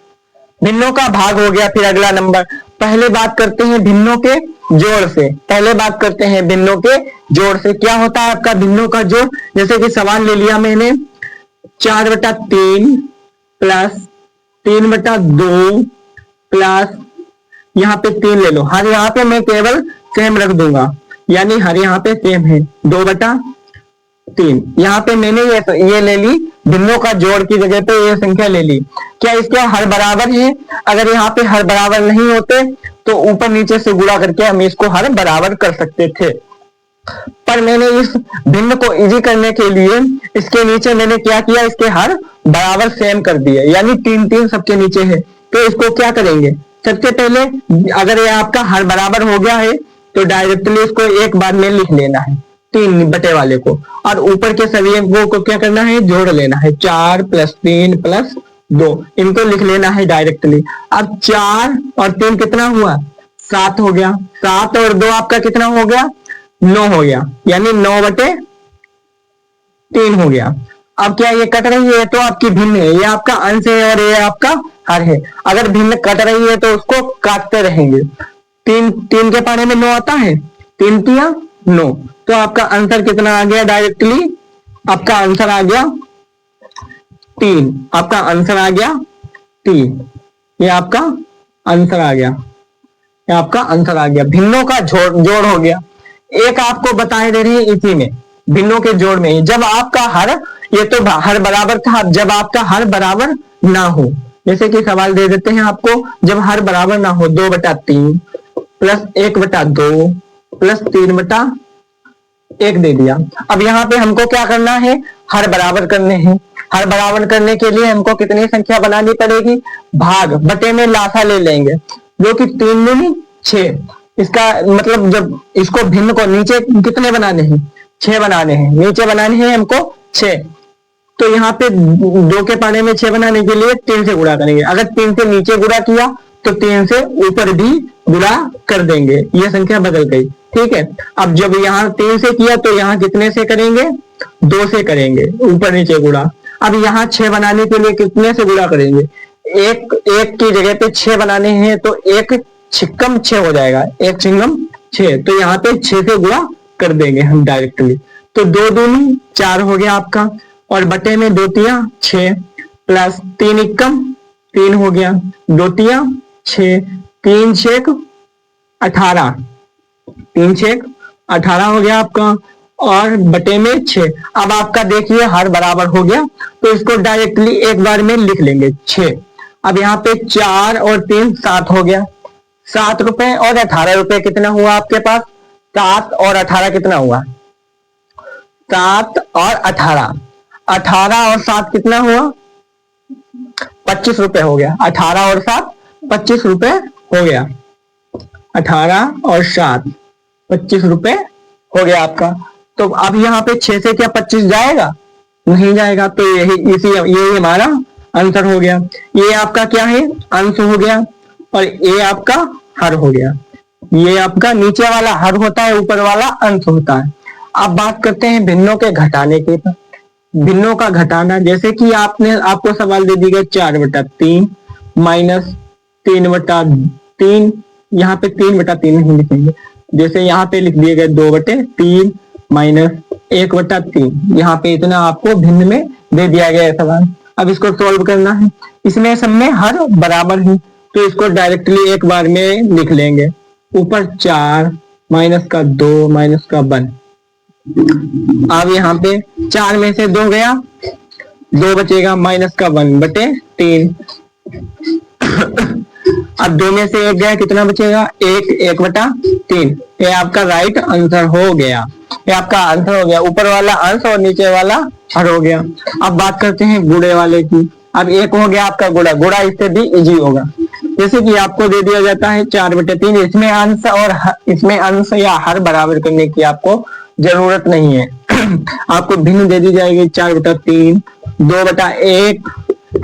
भिन्नों का भाग हो गया, फिर अगला नंबर। पहले बात करते हैं भिन्नों के जोड़ से। पहले बात करते हैं भिन्नों के जोड़ से। क्या होता है आपका भिन्नों का जोड़? जैसे कि सवाल ले लिया मैंने, 4 बटा 3 प्लस 3 बटा 2 प्लस यहाँ पे 3 ले लो। हर यहाँ पे मैं केवल सेम रख दूंगा, यानी हर यहाँ पे सेम है, 2 बटा 3। यहाँ पे मैंने ये ले ली, भिन्नों का जोड़ की जगह पे ये संख्या ले ली। क्या इसके हर बराबर है? अगर यहाँ पे हर बराबर नहीं होते तो ऊपर नीचे से गुणा करके हम इसको हर बराबर कर सकते थे, पर मैंने इस भिन्न को इजी करने के लिए इसके नीचे मैंने क्या किया? इसके हर बराबर सेम कर दिए, यानी 3 3 सबके नीचे है। तो इसको क्या करेंगे? सबसे पहले अगर ये आपका हर बराबर हो गया है तो डायरेक्टली इसको एक बार में लिख लेना है, 3 बटे वाले को, और ऊपर के सभी अंकों को क्या करना है? जोड़ लेना है। 4 प्लस 3 प्लस 2, इनको लिख लेना है डायरेक्टली। अब 4 और 3 कितना हुआ? 7 हो गया। 7 और 2 आपका कितना हो गया? 9 हो गया, यानी 9 बटे 3 हो गया। अब क्या ये कट रही है? तो आपकी भिन्न है, ये आपका अंश है और ये आपका हर है। अगर भिन्न कट रही है तो उसको काटते रहेंगे। 3 के पाने में 9 आता है, 3 तिया 9, तो तो आपका आंसर कितना आ गया डायरेक्टली, आपका आंसर आ गया 3। आपका आंसर आ गया 3। ये आपका आंसर आ गया, ये आपका आंसर आ गया। भिन्नों का जोड़ हो गया। एक आपको बताए दे रहे हैं इसी में, भिन्नों के जोड़ में, जब आपका हर, ये तो हर बराबर था, जब आपका हर बराबर ना हो, जैसे कि सवाल दे देते हैं आपको, जब हर बराबर ना हो 2/3 प्लस 1/2 प्लस 3/1 दे दिया। अब यहाँ पे हमको क्या करना है, हर बराबर करने हैं। हर बराबर करने के लिए हमको कितनी संख्या बनानी पड़ेगी, भाग बटे में लासा ले लेंगे, जो कि 3 दूनी 6। इसका मतलब जब इसको भिन्न को नीचे कितने बनाने हैं, 6 बनाने हैं, नीचे बनाने हैं हमको 6। तो यहाँ पे 2 के पाने में 6 बनाने के लिए 3 से गुणा करेंगे। अगर 3 से नीचे गुणा किया तो 3 से ऊपर भी गुणा कर देंगे, ये संख्या बदल गई। ठीक है, अब जब यहाँ 3 से किया तो यहाँ कितने से करेंगे, 2 से करेंगे, ऊपर नीचे गुणा। अब यहाँ 6 बनाने के लिए कितने से गुणा करेंगे, एक की जगह पे 6 बनाने हैं तो 1 छिक्कम 6 हो जाएगा, 1 छिक्कम 6। तो यहाँ पे 6 से गुणा कर देंगे हम डायरेक्टली। तो 2 दूनी 4 हो गया आपका, और बटे में 2 तिया 6 प्लस 3 इक्कम 3 हो गया, 2 तिया 6, 3 छेक 18, 3 छेक 18 हो गया आपका, और बटे में 6। अब आपका देखिए हर बराबर हो गया, तो इसको डायरेक्टली एक बार में लिख लेंगे 6। अब यहाँ पे 4 और 3 7 हो गया, 7 रुपए और 18 रुपए कितना हुआ आपके पास, 7 और 18 कितना हुआ, 7 और 18, 18 और 7 कितना हुआ, 25 रुपए हो गया। 18 और 7 25 रुपए हो गया, 18 और 7 25 रुपए हो गया आपका। तो अब यहाँ पे 6 से क्या 25 जाएगा, नहीं जाएगा, तो यही हमारा आंसर हो गया। ये आपका क्या है, अंश हो गया, और ये आपका हर हो गया। ये आपका नीचे वाला हर होता है, ऊपर वाला अंश होता है। अब बात करते हैं भिन्नों के घटाने के। भिन्नों का घटाना, जैसे कि आपको सवाल दे दी गई 4/3 माइनस 3/3, यहाँ पे 3/3 नहीं लिखेंगे, जैसे यहाँ पे लिख दिए गए 2/3 माइनस 1/3, यहाँ पे इतना आपको भिन्न में दे दिया गया है सवाल। अब इसको सॉल्व करना है, इसमें सब में हर बराबर है, तो इसको डायरेक्टली एक बार में लिख लेंगे। ऊपर 4 माइनस का 2 माइनस का 1। अब यहाँ पे 4 में से 2 गया, 2 बचेगा, माइनस का 1/3। अब 2 में से 1 गया, कितना बचेगा, 1/3। ये आपका राइट आंसर हो गया, ये आपका आंसर हो गया। ऊपर वाला अंश और नीचे वाला हर हो गया। अब बात करते हैं गुणे वाले की। अब 1 हो गया आपका गुणा, गुणा इससे भी इजी होगा। जैसे कि आपको दे दिया जाता है 4/3, इसमें अंश और इसमें अंश या हर बराबर करने की आपको जरूरत नहीं है। आपको भिन्न दे दी जाएगी 4/3, 2/1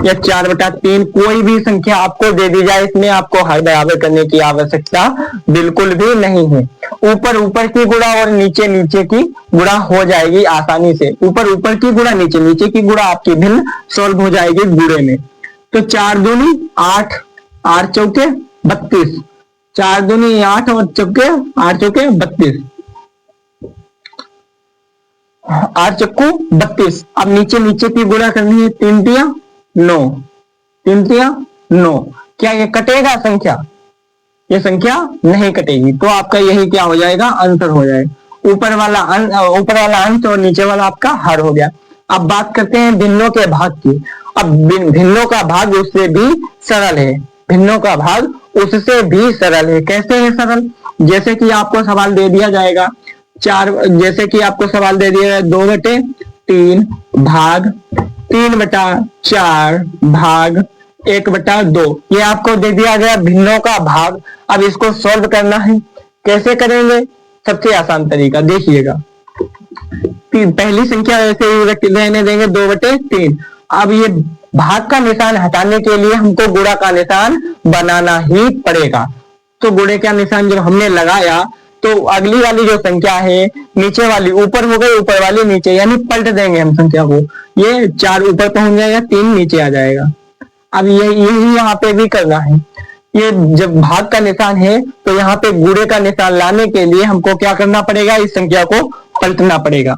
या 4/3, कोई भी संख्या आपको दे दी जाए, इसमें आपको हर बराबर करने की आवश्यकता बिल्कुल भी नहीं है। ऊपर की गुणा और नीचे की गुणा हो जाएगी आसानी से। ऊपर की गुणा, नीचे की गुणा आपकी भिन्न सॉल्व हो जाएगी गुणे में। तो 4 दूनी 8, 8 चौके 32, 4 दूनी 8 और 8 चौके 32, 8 चक्कू 32। अब नीचे की गुणा करनी है, 3 तिया 9, 3 तिया 9। क्या ये कटेगा संख्या, ये संख्या नहीं कटेगी, तो आपका यही क्या हो जाएगा, आंसर हो जाएगा। ऊपर वाला अंश और नीचे वाला आपका हर हो गया। अब बात करते हैं भिन्नों के भाग की। अब भिन्नों का भाग उससे भी सरल है, भिन्नों का भाग उससे भी सरल है। कैसे है सरल, जैसे कि आपको सवाल दे दिया जाएगा 2/3 भाग 3/4 भाग 1/2, ये आपको दे दिया गया भिन्नों का भाग। अब इसको सॉल्व करना है, कैसे करेंगे, सबसे आसान तरीका देखिएगा। पहली संख्या ऐसे ही रहने देंगे 2/3। अब ये भाग का निशान हटाने के लिए हमको गुणा का निशान बनाना ही पड़ेगा। तो गुणे का निशान जब हमने लगाया तो अगली वाली जो संख्या है, नीचे वाली ऊपर हो गई, ऊपर वाली नीचे, यानी पलट देंगे हम संख्या को। ये 4 ऊपर पहुंच जाएगा, 3 नीचे आ जाएगा। अब यही यहाँ पे भी करना है। ये जब भाग का निशान है तो यहाँ पे गुणे का निशान लाने के लिए हमको क्या करना पड़ेगा, इस संख्या को पलटना पड़ेगा।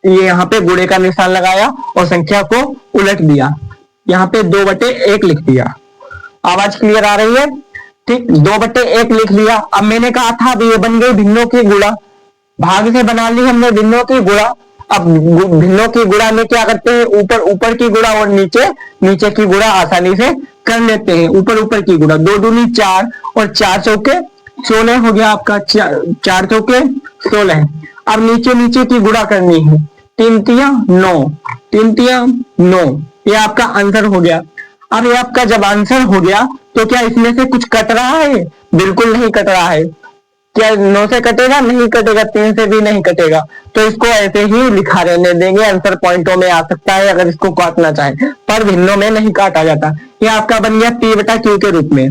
ये यहाँ पे गुणे का निशान लगाया और संख्या को उलट दिया, यहाँ पे 2/1 लिख दिया। आवाज क्लियर आ रही है? ठीक, 2/1 लिख लिया। अब मैंने कहा था अब ये बन गई भिन्नों की गुणा, भाग से बना ली हमने भिन्नों की गुणा। अब भिन्नों की गुणा में क्या करते हैं, ऊपर ऊपर की गुणा और नीचे नीचे की गुणा आसानी से कर लेते हैं। ऊपर ऊपर की गुणा, 2 दूनी 4 और 4 चौके 16 हो गया आपका, 4 चौके 16। अब नीचे नीचे की गुणा करनी है, 3 तिया 9, 3 तिया 9, ये आपका आंसर हो गया। अब ये आपका जब आंसर हो गया तो क्या इसमें से कुछ कट रहा है? बिल्कुल नहीं कट रहा है। क्या 9 से कटेगा? नहीं कटेगा, 3 से भी नहीं कटेगा। तो इसको ऐसे ही लिखा रहने देंगे, आंसर पॉइंटों में आ सकता है अगर इसको काटना चाहे, पर भिन्नों में नहीं काटा जाता। ये आपका बन गया P/Q के रूप में,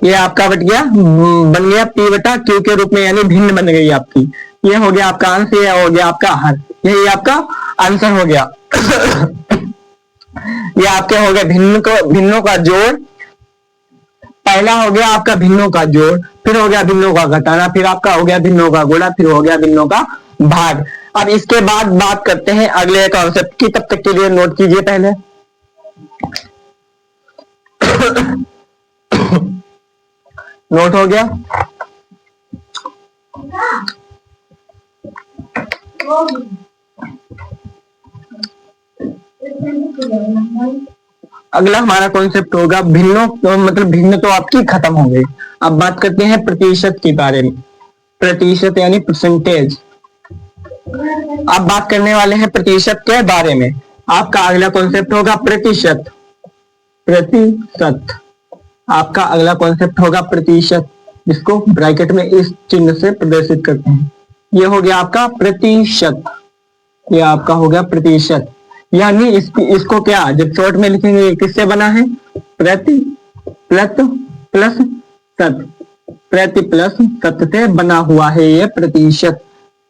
ये आपका बन गया P/Q के रूप में, यानी भिन्न बन गई आपकी। ये हो गया आपका आंसर, ये हो गया आपका हर, यही आपका आंसर हो गया। ये आपके हो गए भिन्नों का जोड़। पहला हो गया आपका भिन्नों का जोड़, फिर हो गया भिन्नों का घटाना, फिर आपका हो गया भिन्नों का गुणा, फिर हो गया भिन्नों का भाग। अब इसके बाद बात करते हैं अगले कॉन्सेप्ट की, तब तक के लिए नोट कीजिए पहले। नोट हो गया? अगला हमारा कॉन्सेप्ट होगा भिन्नों, मतलब भिन्न तो आपकी खत्म हो गई। अब बात करते हैं प्रतिशत के बारे में, प्रतिशत यानी परसेंटेज। अब बात करने वाले हैं प्रतिशत के बारे में। आपका अगला कॉन्सेप्ट होगा प्रतिशत, प्रतिशत आपका अगला कॉन्सेप्ट होगा प्रतिशत, जिसको ब्रैकेट में इस चिन्ह से प्रदर्शित करते हैं। ये हो गया आपका प्रतिशत, ये आपका हो गया प्रतिशत, यानी इसको क्या जब शॉर्ट में लिखेंगे किससे बना है? प्रति प्लस शत, प्रति प्लस शत से बना हुआ है ये प्रतिशत।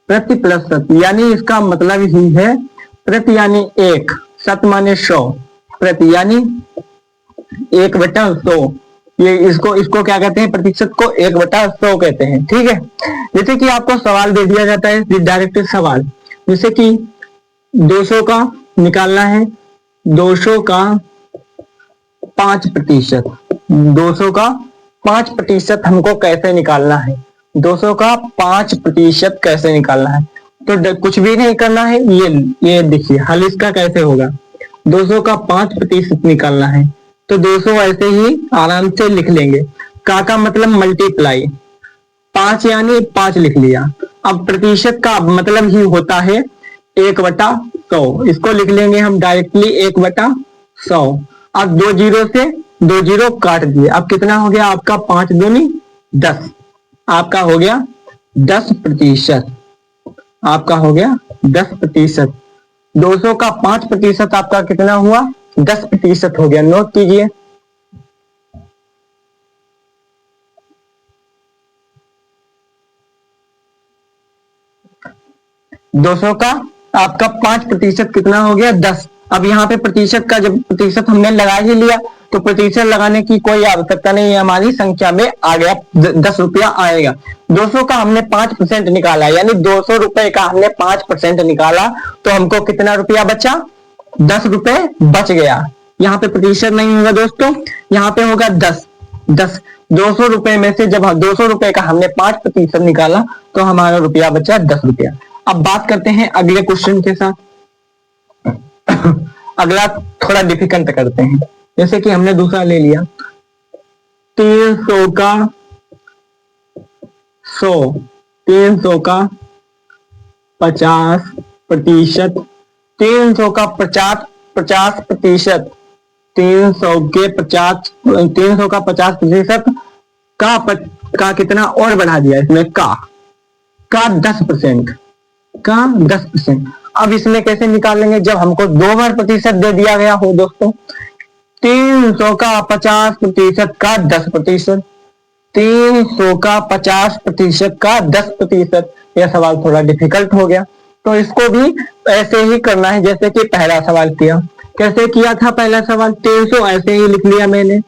प्रति प्लस शत यानी इसका मतलब ही है प्रति यानी 1, शत माने 100, प्रति यानी 1/100। ये इसको क्या कहते हैं? प्रतिशत को 1/100 कहते हैं। ठीक है, जैसे कि आपको सवाल दे दिया जाता है, डायरेक्ट सवाल, जैसे कि 200 का निकालना है, 200 का 5%, 200 का 5% हमको कैसे निकालना है? 200 का 5% कैसे निकालना है? तो कुछ भी नहीं करना है, ये देखिए हल इसका कैसे होगा। 200 का 5% निकालना है तो 200 ऐसे ही आराम से लिख लेंगे, का मतलब मल्टीप्लाई, 5 यानी 5 लिख लिया। अब प्रतिशत का मतलब ही होता है 1/100, इसको लिख लेंगे हम डायरेक्टली 1/100। अब 2 जीरो से 2 जीरो काट दिए, अब कितना हो गया आपका? 5 दूनी 10, आपका हो गया 10%, आपका हो गया 10%। 200 का 5% आपका कितना हुआ? 10% हो गया। नोट कीजिए। दो सौ का आपका 5% कितना हो गया? 10। अब यहाँ पे प्रतिशत का जब प्रतिशत हमने लगा ही लिया तो प्रतिशत लगाने की कोई आवश्यकता नहीं है, हमारी संख्या में आ गया 10 रुपया आएगा। 200 का हमने 5% निकाला, यानी 200 रुपए का हमने 5% निकाला तो हमको कितना रुपया बचा? 10 रुपए बच गया। यहाँ पे प्रतिशत नहीं होगा दोस्तों, यहाँ पे होगा 10। 200 रुपए में से जब 200 रुपए का हमने 5% निकाला तो हमारा रुपया बचा 10 रुपया। अब बात करते हैं अगले क्वेश्चन के साथ। अगला थोड़ा डिफिकल्ट करते हैं, जैसे कि हमने दूसरा ले लिया 300 का 100, 300 का 50%, 300 का 50%, 300 के 50, 300 का 50% का कितना और बढ़ा दिया इसमें, का 10%, का 10%। अब इसमें कैसे निकालेंगे जब हमको 2 बार प्रतिशत दे दिया गया हो दोस्तों? 300 का 50% का 10%, 300 का 50% का 10%। यह सवाल थोड़ा डिफिकल्ट हो गया, तो इसको भी ऐसे ही करना है जैसे कि पहला सवाल किया। कैसे किया था पहला सवाल? 300 ऐसे ही लिख लिया मैंने।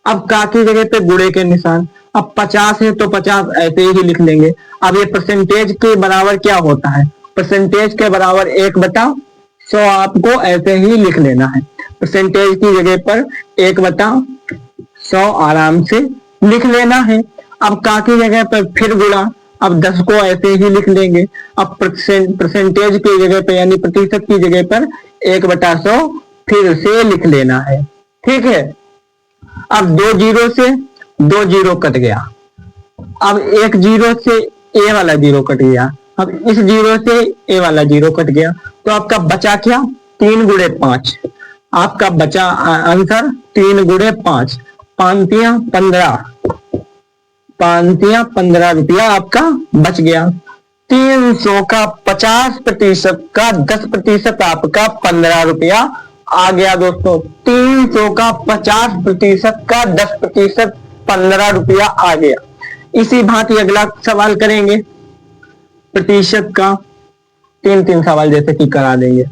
अब का की जगह पे गुणे के निशान, अब 50 है तो 50 ऐसे ही लिख लेंगे। अब ये परसेंटेज के बराबर क्या होता है, परसेंटेज के बराबर 1/100 आपको ऐसे ही लिख लेना है। परसेंटेज की जगह पर 1/100 आराम से लिख लेना है। अब का की जगह पर फिर गुणा, अब 10 को ऐसे ही लिख लेंगे। अब परसेंटेज की जगह पर यानी प्रतिशत की जगह पर 1/100 फिर से लिख लेना है। ठीक है, अब 2 जीरो से 2 जीरो कट गया। अब 1 जीरो से ए वाला जीरो कट गया। अब इस जीरो से ए वाला जीरो कट गया, तो आपका बचा क्या, 3 गुणे 5। आपका बचा आंसर 3 गुणे 5, 5×15, 5×15 रुपया आपका बच गया। 300 का 50% का 10% आपका 15 रुपया आ गया दोस्तों। 300 का 50% का 10% 15 रुपया आ गया। इसी भांति अगला सवाल करेंगे प्रतिशत का, 3 सवाल जैसे कि करा देंगे।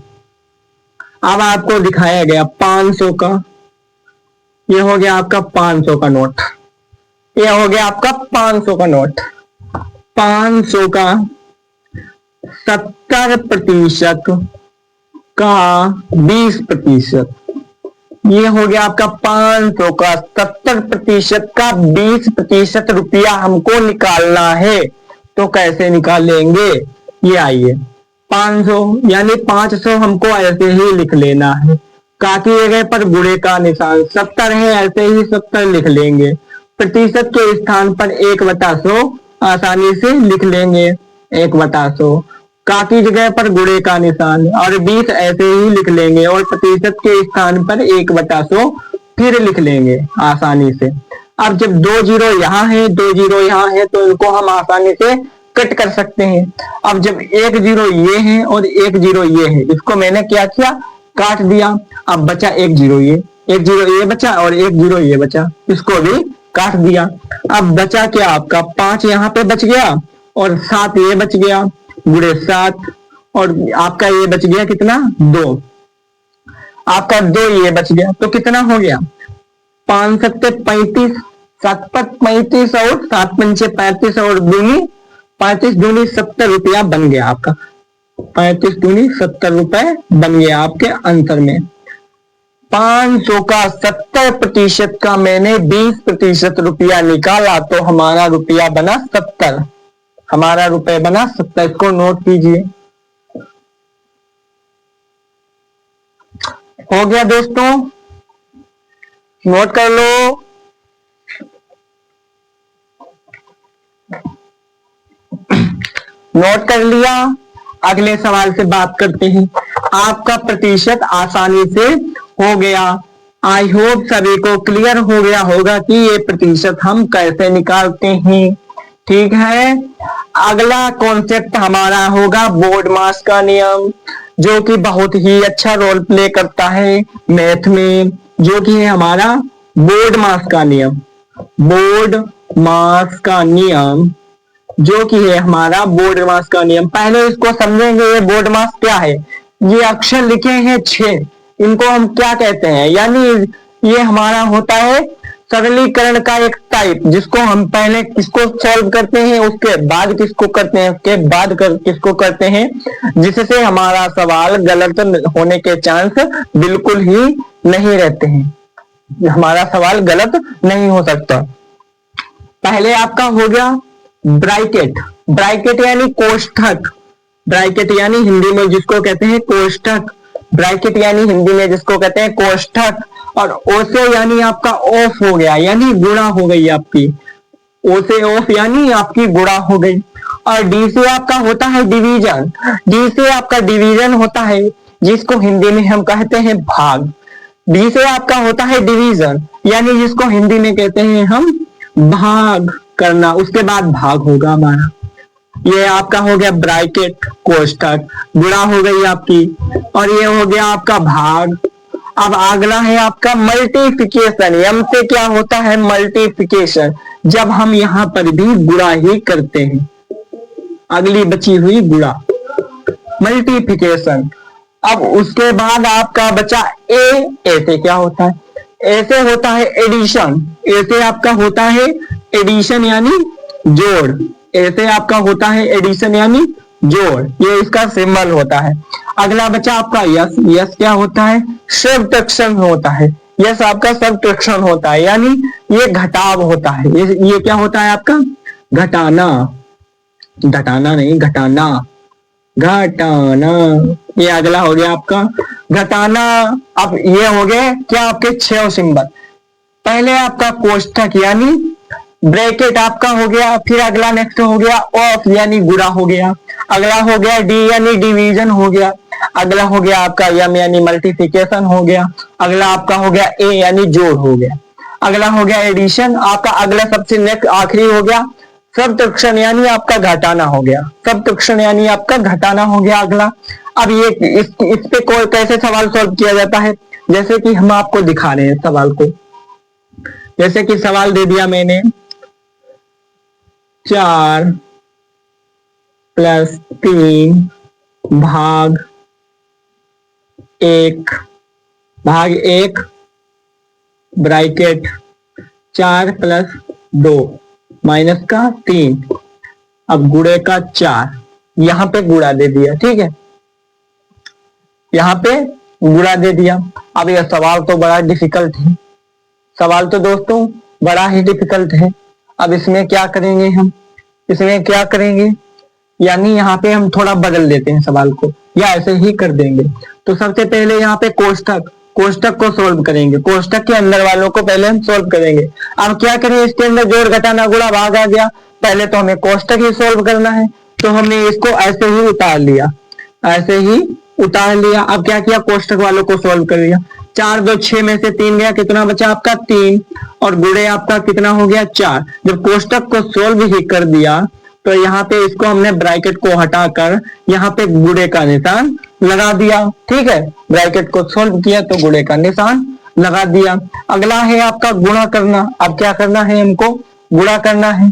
अब आपको दिखाया गया 500 का, ये हो गया आपका 500 का नोट, ये हो गया आपका 500 का नोट। 500 का 70% का 20%, ये हो गया आपका 500 का 70% का 20% रुपया हमको निकालना है। तो कैसे निकालेंगे, ये आइए। 500 यानी 500 हमको ऐसे ही लिख लेना है। का की जगह पर गुणे का निशान, 70 है ऐसे ही 70 लिख लेंगे। प्रतिशत के स्थान पर 1/100 आसानी से लिख लेंगे, 1/100। का की जगह पर गुणे का निशान और 20 ऐसे ही लिख लेंगे और प्रतिशत के स्थान पर 1/100 फिर लिख लेंगे आसानी से। अब जब 2 जीरो यहाँ है, 2 जीरो यहाँ है, तो इनको हम आसानी से कट कर सकते हैं। अब जब 1 जीरो ये है और 1 जीरो ये है, इसको मैंने क्या किया, काट दिया। अब बचा 1 जीरो ये, 1 जीरो ये बचा और 1 जीरो ये बचा, इसको भी काट दिया। अब बचा क्या आपका 5 यहाँ पे बच गया और 7 ये बच गया, गुणे 7, और आपका ये बच गया कितना, 2। आपका 2 ये बच गया, तो कितना हो गया 5 सत्ते 35, 7 पत 35 और 7 पंचे 35 और दूनी 35 दूनी 70 रुपया बन गया आपका। 35 दूनी 70 रुपए बन गया आपके आंसर में। 500 का 70% का मैंने 20% रुपया निकाला, तो हमारा रुपया बना 70, हमारा रुपये बना 70। इसको नोट कीजिए। हो गया दोस्तों, नोट कर लो। नोट कर लिया, अगले सवाल से बात करते हैं। आपका प्रतिशत आसानी से हो गया। आई होप सभी को क्लियर हो गया होगा कि ये प्रतिशत हम कैसे निकालते हैं। ठीक है, अगला कॉन्सेप्ट हमारा होगा बोर्ड मास का नियम, जो कि बहुत ही अच्छा रोल प्ले करता है मैथ में, जो कि है हमारा बोर्ड मास का नियम। बोर्ड मास का नियम जो कि है हमारा बोर्ड मास का नियम। पहले इसको समझेंगे, ये बोर्ड मास क्या है। ये अक्षर लिखे हैं 6, इनको हम क्या कहते हैं, यानी ये हमारा होता है सरलीकरण का एक टाइप, जिसको हम पहले किसको सॉल्व करते हैं, उसके बाद किसको करते हैं, उसके बाद किसको करते हैं, जिससे हमारा सवाल गलत होने के चांस बिल्कुल ही नहीं रहते हैं, हमारा सवाल गलत नहीं हो सकता। पहले आपका हो गया ब्रैकेट। ब्रैकेट यानी कोष्ठक, ब्रैकेट यानी हिंदी में जिसको कहते हैं कोष्ठक, ब्रैकेट यानी हिंदी में जिसको कहते हैं कोष्ठक। और ओ से यानी आपका ऑफ हो गया, यानी गुणा हो गई आपकी, ओ से ऑफ यानी आपकी गुणा हो गई। और डी से आपका होता है डिवीजन, डी से आपका डिवीजन होता है जिसको हिंदी में हम कहते हैं भाग। डी से आपका होता है डिवीजन, यानी जिसको हिंदी में कहते हैं हम भाग करना, उसके बाद भाग होगा हमारा। ये आपका हो गया ब्रैकेट कोष्ठक, गुणा हो गई आपकी, और ये हो गया आपका भाग। अब अगला है आपका मल्टीप्लिकेशन। एम से क्या होता है मल्टीप्लिकेशन, जब हम यहाँ पर भी गुणा ही करते हैं, अगली बची हुई गुणा, मल्टीप्लिकेशन। अब उसके बाद आपका बचा ए। ए से क्या होता है, ऐसे होता है एडिशन, ऐसे आपका होता है एडिशन यानी जोड़, ऐसे आपका होता है एडिशन यानी जोड़, ये इसका सिंबल होता है। अगला बचा आपका यस। यस क्या होता है? सब्ट्रैक्शन होता है। यस आपका सब्ट्रैक्शन होता है, यानी ये घटाव होता है। ये क्या होता है आपका? घटाना, घटाना नहीं, घटाना, घटाना। ये अगला हो गया आपका घटाना। अब ये हो गए क्या आपके 6 सिंबल। पहले आपका कोष्ठक यानी ब्रैकेट आपका हो गया, फिर अगला नेक्स्ट हो गया ऑफ यानी गुणा हो गया, अगला हो गया डी यानी डिवीजन हो गया, अगला हो गया आपका यम यानी मल्टीप्लिकेशन हो गया, अगला आपका हो गया ए यानी जोड़ हो गया, अगला हो गया एडिशन आपका, अगला सबसे नेक्स्ट आखिरी हो गया सब्ट्रैक्शन यानी आपका घटाना हो गया, सब्ट्रैक्शन यानी आपका घटाना हो गया अगला। अब ये इस पे कोई कैसे सवाल सॉल्व किया जाता है, जैसे कि हम आपको दिखा रहे हैं सवाल को। जैसे कि सवाल दे दिया मैंने 4 + 3 भाग 1 ब्रैकेट 4 + 2 -3, अब गुणे का 4, यहां पे गुणा दे दिया, ठीक है, यहां पे गुणा दे दिया। अब यह सवाल तो बड़ा डिफिकल्ट है, सवाल तो दोस्तों बड़ा ही डिफिकल्ट है। अब इसमें क्या करेंगे हम, इसमें क्या करेंगे, यानी यहाँ पे हम थोड़ा बदल देते हैं सवाल को, या ऐसे ही कर देंगे। तो सबसे पहले यहाँ पे कोष्ठक को सोल्व करेंगे, कोष्ठक के अंदर वालों को पहले हम सोल्व करेंगे। अब क्या करें, इसके अंदर जोड़ घटाना गुणा भाग आ गया, पहले तो हमें कोष्ठक ही सोल्व करना है, तो हमने इसको ऐसे ही उतार लिया, ऐसे ही उतार लिया। अब क्या किया, कोष्ठक वालों को सोल्व कर लिया। 4 2 6 में से 3 गया, कितना बचा आपका 3, और गुणे आपका कितना हो गया 4। जब कोष्ठक को सोल्व ही कर दिया तो यहाँ पे इसको हमने ब्रैकेट को हटाकर यहाँ पे गुणे का निशान लगा दिया, ठीक है, ब्रैकेट को सोल्व किया तो गुणे का निशान लगा दिया। अगला है आपका गुणा करना। अब क्या करना है, हमको गुणा करना है,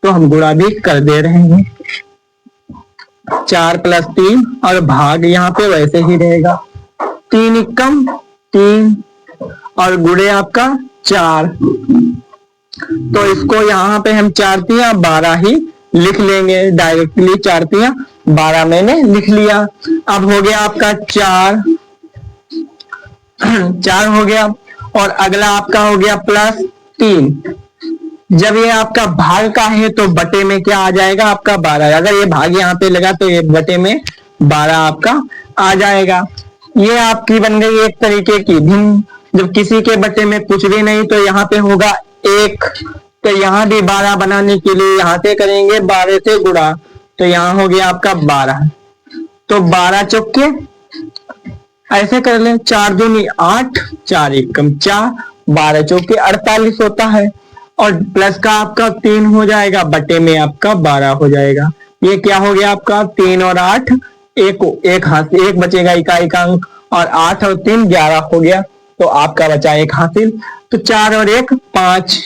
तो हम गुणा भी कर दे रहे हैं। 4 + 3 और भाग यहाँ पे वैसे ही रहेगा, 3 एकम 3 और गुणे आपका 4, तो इसको यहाँ पे हम 4 तिया 12 ही लिख लेंगे डायरेक्टली, 4 तिया 12 मैंने लिख लिया। अब हो गया आपका 4 हो गया, और अगला आपका हो गया +3। जब ये आपका भाग का है तो बटे में क्या आ जाएगा आपका 12, अगर ये भाग यहाँ पे लगा तो ये बटे में 12 आपका आ जाएगा। ये आपकी बन गई एक तरीके की भिन्न। जब किसी के बटे में कुछ भी नहीं तो यहाँ पे होगा 1, तो यहाँ भी 12 बनाने के लिए यहाँ से करेंगे 12 से गुणा, तो यहाँ हो गया आपका 12, तो 12 चौके ऐसे कर लें, 4 दूनी 8, 4 एकम 4, 12 चौके 48 होता है, और प्लस का आपका 3 हो जाएगा, बटे में आपका 12 हो जाएगा। ये क्या हो गया आपका 3 और 8, एक हाथ एक बचेगा इकाई का अंक, और 8 और 3 11 हो गया, तो आपका बचा एक हासिल। तो 4 और 1 5,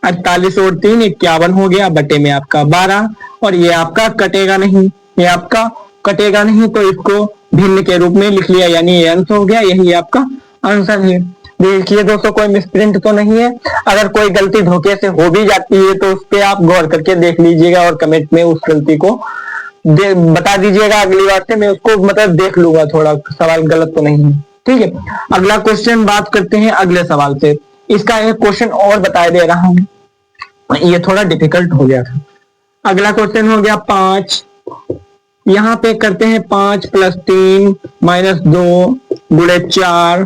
48 और 3 51 हो गया, बटे में आपका 12, और ये आपका कटेगा नहीं, ये आपका कटेगा नहीं, तो इसको भिन्न के रूप में लिख लिया, यानी ये आंसर हो गया, यही आपका आंसर है। देखिए दोस्तों कोई मिसप्रिंट तो नहीं है, अगर कोई गलती धोखे से हो भी जाती है तो उस पर आप गौर करके देख लीजिएगा और कमेंट में उस गलती को बता दीजिएगा, अगली बार से मैं उसको मतलब देख लूंगा, थोड़ा सवाल गलत तो नहीं है, ठीक है। अगला क्वेश्चन बात करते हैं अगले सवाल से। इसका एक क्वेश्चन और बता दे रहा हूं, ये थोड़ा डिफिकल्ट हो गया था। अगला क्वेश्चन हो गया 5, यहाँ पे करते हैं 5 + 3 -2 गुणे 4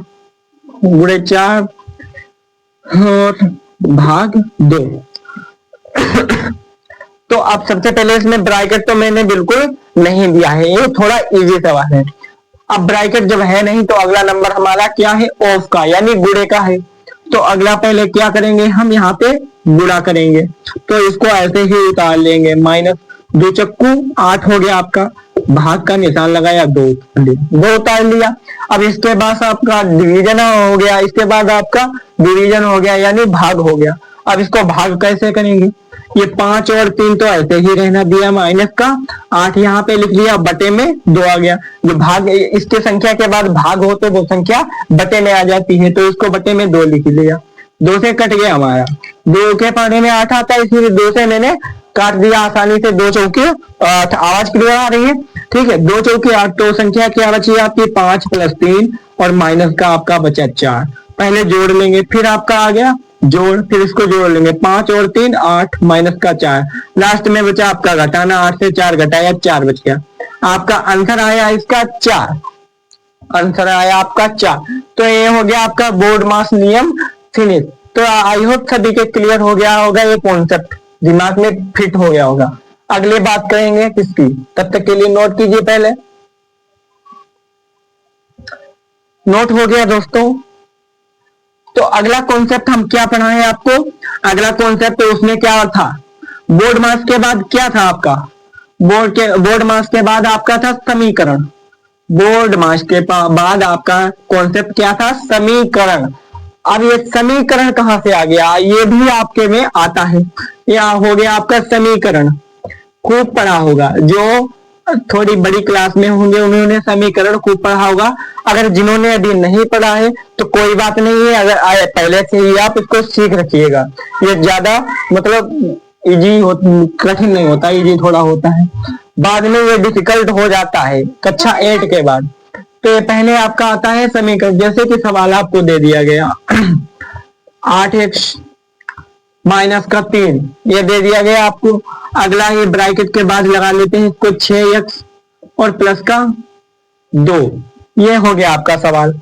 और भाग 2। तो अब सबसे पहले इसमें ब्रैकेट तो मैंने बिल्कुल नहीं दिया है, ये थोड़ा इजी सवाल है। अब ब्रैकेट जब है नहीं तो अगला नंबर हमारा क्या है, ऑफ का यानी गुणे का है, तो अगला पहले क्या करेंगे, हम यहाँ पे गुणा करेंगे, तो इसको ऐसे ही उतार लेंगे, -2 चक्कू 8 हो गया आपका, भाग का निशान लगाया 2 उतार लिया। अब इसके बाद आपका डिवीजन हो गया, इसके बाद आपका डिवीजन हो गया यानी भाग हो गया। अब इसको भाग कैसे करेंगे, ये 5 और 3 तो ऐसे ही रहना दिया, माइनस का 8 यहाँ पे लिख लिया, बटे में 2 आ गया। जो भाग इसके संख्या के बाद भाग हो तो वो संख्या बटे में आ जाती है, तो इसको बटे में 2 लिख लिया, 2 से कट गया हमारा, 2 के पढ़ने में 8 आता है, इसलिए 2 से मैंने काट दिया आसानी से। 2 चौके 8, आवाज क्लियर आ रही है? ठीक है, 2 चौके 8, तो संख्या क्या बची आपकी 5 + 3 और माइनस का आपका बचा 4। पहले जोड़ लेंगे, फिर आपका आ गया जोड़, फिर इसको जोड़ लेंगे, 5 और 3 8 माइनस का 4, लास्ट में बचा आपका घटाना, 8 से 4 घटाया 4 बच गया। आपका आंसर आया इसका 4, आंसर आया आपका 4। तो ये हो गया आपका बोर्ड मास नियम फिनिश। तो आई होप सभी के क्लियर हो गया होगा, ये कॉन्सेप्ट दिमाग में फिट हो गया होगा। अगली बात करेंगे किसकी, तब तक के लिए नोट कीजिए, पहले नोट हो गया दोस्तों। तो अगला कॉन्सेप्ट हम क्या पढ़ाएं आपको, अगला कॉन्सेप्ट उसमें क्या था, बोर्ड मास के बाद क्या था आपका, बोर्ड मास के बाद आपका था समीकरण। बोर्ड मास के बाद आपका कॉन्सेप्ट क्या था, समीकरण। अब ये समीकरण कहां से आ गया, ये भी आपके में आता है। यह हो गया आपका समीकरण, खूब पढ़ा होगा, जो थोड़ी बड़ी क्लास में होंगे उन्होंने समीकरण खूब पढ़ा होगा। अगर जिन्होंने अभी नहीं पढ़ा है तो कोई बात नहीं है, अगर पहले से ही आप इसको सीख रखिएगा। ये ज्यादा मतलब इजी कठिन नहीं होता, इजी थोड़ा होता है, बाद में ये डिफिकल्ट हो जाता है कक्षा 8 के बाद। तो पहले आपका आता है समीकरण, जैसे कि सवाल आपको दे दिया गया 8x माइनस का 3 ये दे दिया गया आपको। अगला ये ब्रैकेट के बाद लगा लेते हैं इसको 6x और प्लस का 2, ये हो गया आपका सवाल।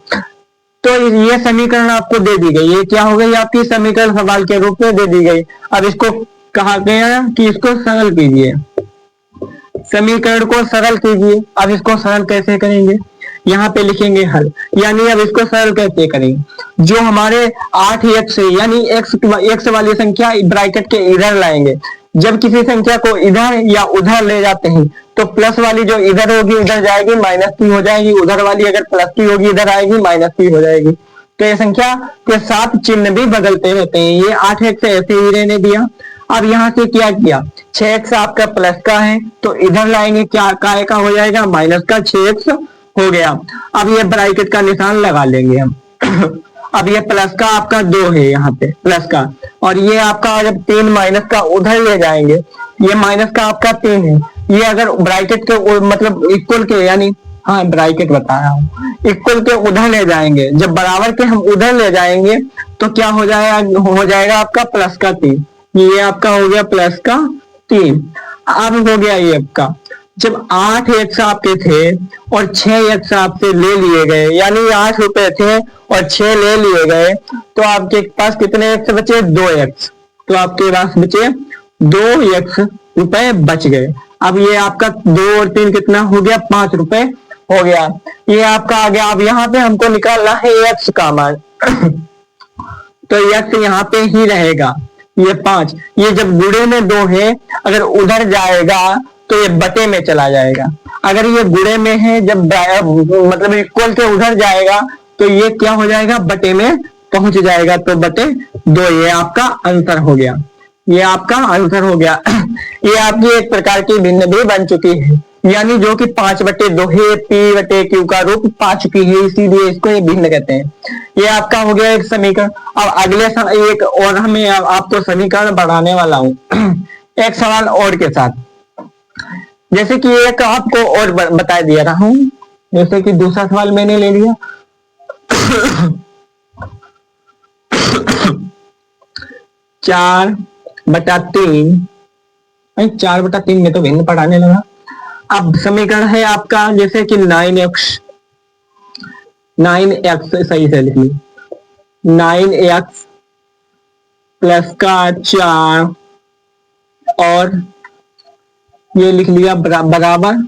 तो ये समीकरण आपको दे दी गई, ये क्या हो गई आपकी समीकरण सवाल के रूप में दे दी गई। अब इसको कहा गया कि इसको सरल कीजिए, समीकरण को सरल कीजिए। अब इसको सरल कैसे करेंगे, यहाँ पे लिखेंगे हल, यानी अब इसको सरल कैसे करेंगे, जो हमारे 8x है यानी x वाली संख्या ब्रैकेट के इधर लाएंगे। जब किसी संख्या को इधर या उधर ले जाते हैं तो प्लस वाली जो इधर होगी उधर जाएगी माइनस की हो जाएगी, उधर वाली अगर प्लस की होगी इधर आएगी माइनस की हो जाएगी। तो ये संख्या के साथ चिन्ह भी बदलते रहते हैं। ये 8x ऐसे ही रहने दिया। अब यहाँ से क्या किया, 6x आपका प्लस का है तो इधर लाएंगे, क्या काय का हो जाएगा माइनस का 6x हो गया। अब ये ब्रैकेट का निशान लगा लेंगे हम अब ये प्लस का आपका 2 है यहाँ पे प्लस का, और ये आपका जब 3 माइनस का उधर ले जाएंगे, ये माइनस का आपका 3 है, ये अगर ब्रैकेट के मतलब इक्वल के यानी हाँ ब्रैकेट बता रहा हूँ, इक्वल के उधर ले जाएंगे, जब बराबर के हम उधर ले जाएंगे तो क्या हो जाएगा आपका प्लस का 3, ये आपका हो गया प्लस का 3। अब हो गया ये आपका, जब 8x आपके थे और 6x आपसे ले लिए गए, यानी 8 रुपए थे और 6 ले लिए गए, तो आपके पास कितने x बचे, 2x, तो आपके पास बचे 2x रुपए बच गए। अब ये आपका 2 और 3 कितना हो गया, 5 रुपए हो गया, ये आपका आ गया। अब यहाँ पे हमको निकालना है x का मान तो x यहाँ पे ही रहेगा, ये 5, ये जब गुणे में 2 है, अगर उधर जाएगा तो ये बटे में चला जाएगा, अगर ये गुणे में है जब मतलब इक्वल के उधर जाएगा तो ये क्या हो जाएगा, बटे में पहुंच जाएगा, तो बटे 2, ये आपका आंसर हो गया, ये आपका आंसर हो गया ये आपकी एक प्रकार की भिन्न भी बन चुकी है, यानी जो कि 5/2 है, p/q का रूप पा चुकी है, इसीलिए इसको ये भिन्न कहते हैं। ये आपका हो गया एक समीकरण। अब अगले एक और हमें आपको समीकरण बढ़ाने वाला हूं एक सवाल और के साथ, जैसे कि एक आपको और बता दिया रहा हूं, जैसे कि दूसरा सवाल मैंने ले लिया 4/3, 4/3 में तो भिन्न पढ़ाने लगा। अब समीकरण है आपका जैसे कि 9x सही से लिख ली, 9x प्लस का 4 और ये लिख लिया बराबर,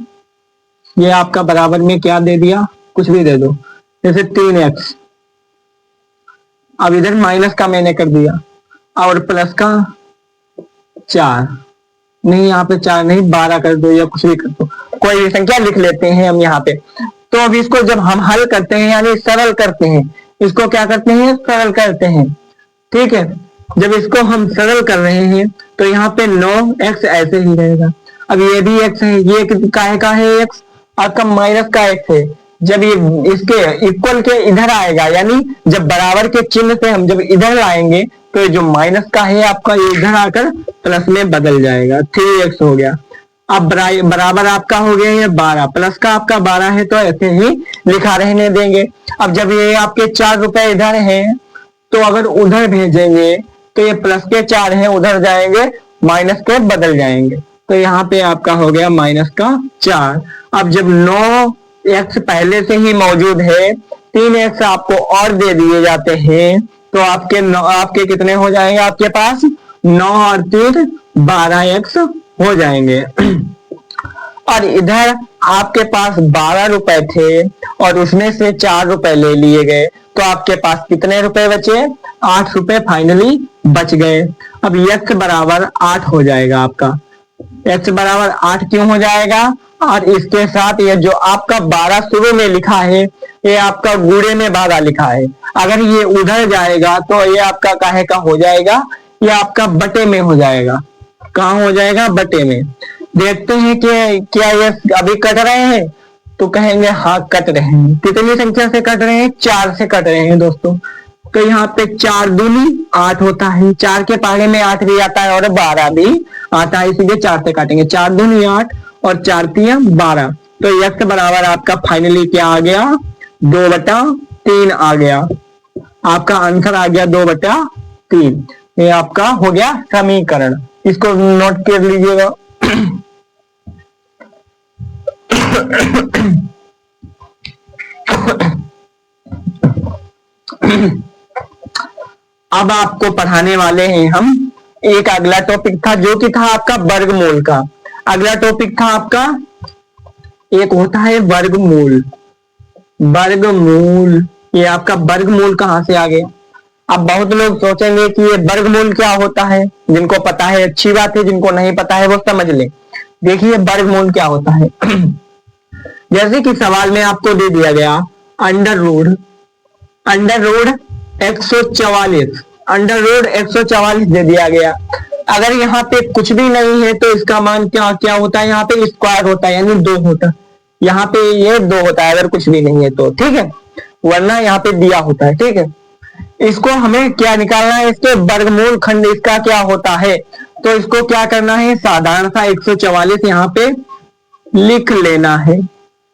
ये आपका बराबर में क्या दे दिया, कुछ भी दे दो, जैसे 3x, अब इधर माइनस का मैंने कर दिया और प्लस का 4, नहीं यहाँ पे 4 नहीं 12 कर दो या कुछ भी कर दो, कोई भी संख्या लिख लेते हैं हम यहाँ पे। तो अब इसको जब हम हल करते हैं यानी सरल करते हैं, इसको क्या करते हैं, सरल करते हैं, ठीक है। जब इसको हम सरल कर रहे हैं तो यहाँ पे 9x ऐसे ही रहेगा। अब ये भी x है, ये काहे का है x, आपका माइनस का x है, जब ये इसके इक्वल के इधर आएगा, यानी जब बराबर के चिन्ह से हम जब इधर लाएंगे तो ये जो माइनस का है आपका ये इधर आकर प्लस में बदल जाएगा। 3x हो गया। अब बराबर आपका हो गया ये 12, प्लस का आपका 12 है तो ऐसे ही लिखा रहने देंगे। अब जब ये आपके 4 रुपए इधर हैं तो अगर उधर भेजेंगे तो ये प्लस के 4 हैं, उधर जाएंगे माइनस के बदल जाएंगे। तो यहाँ पे आपका हो गया माइनस का 4। अब जब 9x पहले से ही मौजूद है, 3x आपको और दे दिए जाते हैं तो आपके कितने हो जाएंगे, आपके पास 9 और 3 12x हो जाएंगे। और इधर आपके पास 12 रुपए थे और उसमें से 4 रुपए ले लिए गए तो आपके पास कितने रुपए बचे, 8 रुपए फाइनली बच गए। अब x बराबर 8 हो जाएगा आपका। x बराबर 8 क्यों हो जाएगा, और इसके साथ ये जो आपका 12 शुरू में लिखा है ये आपका गुणे में 12 लिखा है। अगर ये उधर जाएगा तो ये आपका काहे का हो जाएगा, ये आपका बटे में हो जाएगा। कहाँ हो जाएगा, बटे में। देखते हैं कि क्या ये अभी कट रहे हैं, तो कहेंगे हाँ कट रहे हैं। कितनी संख्या से कट रहे हैं, 4 से कट रहे हैं दोस्तों। तो यहाँ पे 4 दूनी 8 होता है, 4 के पहाड़े में 8 भी आता है और 12 भी आता है, इसीलिए 4 से काटेंगे। 4 दूनी 8 और 4 तिया 12। तो x बराबर आपका फाइनली क्या आ गया, 2/3 आ गया। आपका आंसर आ गया 2/3। ये आपका हो गया समीकरण। इसको नोट कर लीजिएगा। अब आपको पढ़ाने वाले हैं हम एक अगला टॉपिक था जो कि था आपका वर्गमूल का। अगला टॉपिक था आपका एक होता है वर्गमूल। वर्गमूल, ये आपका वर्गमूल कहाँ से आ गया। अब बहुत लोग सोचेंगे कि ये वर्गमूल क्या होता है, जिनको पता है अच्छी बात है, जिनको नहीं पता है वो समझ ले। देखिए वर्गमूल क्या होता है। जैसे कि सवाल में आपको दे दिया गया अंडर रूट 144 दे दिया गया। अगर यहाँ पे कुछ भी नहीं है तो इसका मान क्या क्या होता है, यहाँ पे स्क्वायर होता है यानी 2 होता है। यहाँ पे ये 2 होता है अगर कुछ भी नहीं है तो, ठीक है, वरना यहाँ पे दिया होता है, ठीक है। इसको हमें क्या निकालना है, इसके वर्गमूल खंड इसका क्या होता है। तो इसको क्या करना है, साधारण सा 144 यहाँ पे लिख लेना है।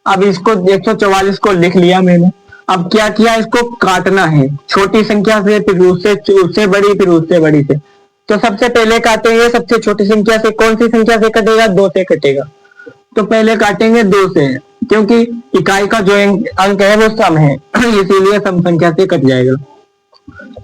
अब इसको 144 को लिख लिया मैंने। अब क्या किया, इसको काटना है छोटी संख्या से, फिर उससे बड़ी, फिर उससे बड़ी से। तो सबसे पहले काटेंगे सबसे छोटी संख्या से। कौन सी संख्या से कटेगा, 2 से कटेगा। तो पहले काटेंगे 2 से, क्योंकि इकाई का जो अंक है वो सम है, इसीलिए सम संख्या से कट जाएगा।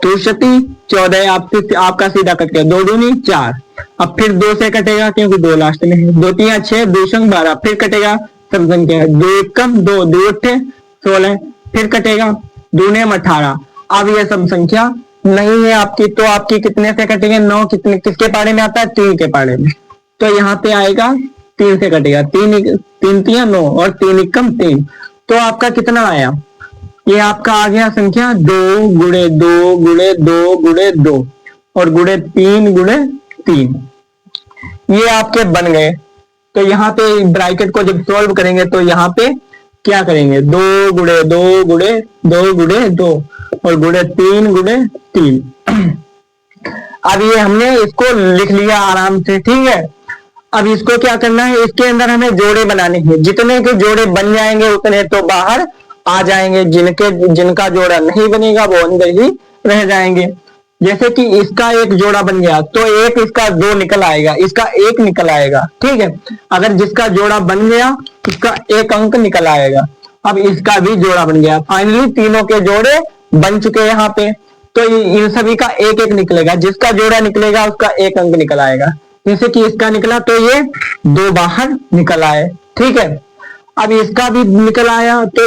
तो 14 आपका सीधा कट गया। 2 दूनी 4। अब फिर 2 से कटेगा क्योंकि 2 लास्ट में है। 2 तिया 6, 2 संग 12, फिर कटेगा सम संख्या। 2 एकम 2, 2 अट्ठे 16, फिर कटेगा 2 ने 18। अब ये सम संख्या नहीं है आपकी, तो आपकी कितने से कटेंगे, 9 किसके पारे में आता है, 3 के पारे में। तो यहाँ पे आएगा 3 से कटेगा। 3 तिया 9 और 3 एकम 3। तो आपका कितना आया, ये आपका आ गया संख्या 2 गुणे 2 गुणे 2 गुणे 2 और गुणे 3 गुणे 3। ये आपके बन गए। तो यहाँ पे ब्रैकेट को जब सॉल्व करेंगे तो यहाँ पे क्या करेंगे, 2 गुणे 2 गुणे 2 गुणे 2 और गुणे 3 गुणे 3। अब ये हमने इसको लिख लिया आराम से, ठीक है। अब इसको क्या करना है, इसके अंदर हमें जोड़े बनाने हैं। जितने के जोड़े बन जाएंगे उतने तो बाहर आ जाएंगे, जिनका जोड़ा नहीं बनेगा वो अंदर ही रह जाएंगे। जैसे कि इसका एक जोड़ा बन गया तो एक इसका 2 निकल आएगा, इसका 1 निकल आएगा, ठीक है। अगर जिसका जोड़ा बन गया उसका 1 अंक निकल आएगा। अब इसका भी जोड़ा बन गया। फाइनली तीनों के जोड़े बन चुके हैं यहाँ पे। तो इन सभी का 1-1 निकलेगा, जिसका जोड़ा निकलेगा उसका 1 अंक निकल आएगा। जैसे कि इसका निकला तो ये 2 बाहर निकल आए, ठीक है। अब इसका भी निकल आया तो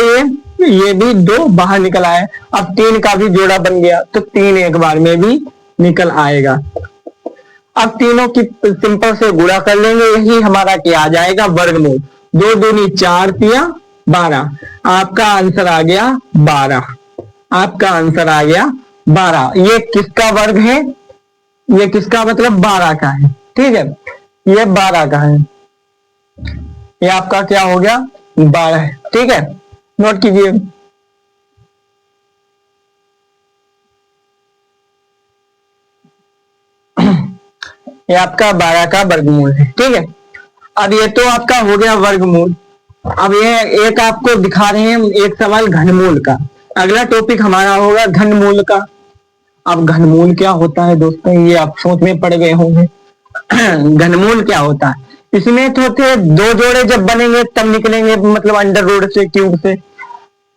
ये भी 2 बाहर निकल आए। अब 3 का भी जोड़ा बन गया तो 3 एक बार में भी निकल आएगा। अब तीनों की सिंपल से गुणा कर लेंगे, यही हमारा क्या आ जाएगा, वर्गमूल। 2 दूनी 4 तिया 12। आपका आंसर आ गया 12। आपका आंसर आ गया 12। ये किसका वर्ग है, ये किसका मतलब 12 का है, ठीक है। ये 12 का है, ये आपका क्या हो गया 12 है, ठीक है। नोट कीजिए। ये आपका 12 का वर्गमूल है, ठीक है। अब ये तो आपका हो गया वर्गमूल। अब ये एक आपको दिखा रहे हैं एक सवाल घनमूल का। अगला टॉपिक हमारा होगा घनमूल का। अब घनमूल क्या होता है दोस्तों, ये आप सोच में पड़ गए होंगे। घनमूल क्या होता है, इसमें तो थे दो जोड़े जब बनेंगे तब निकलेंगे, मतलब अंडर रूट से, क्यूब से।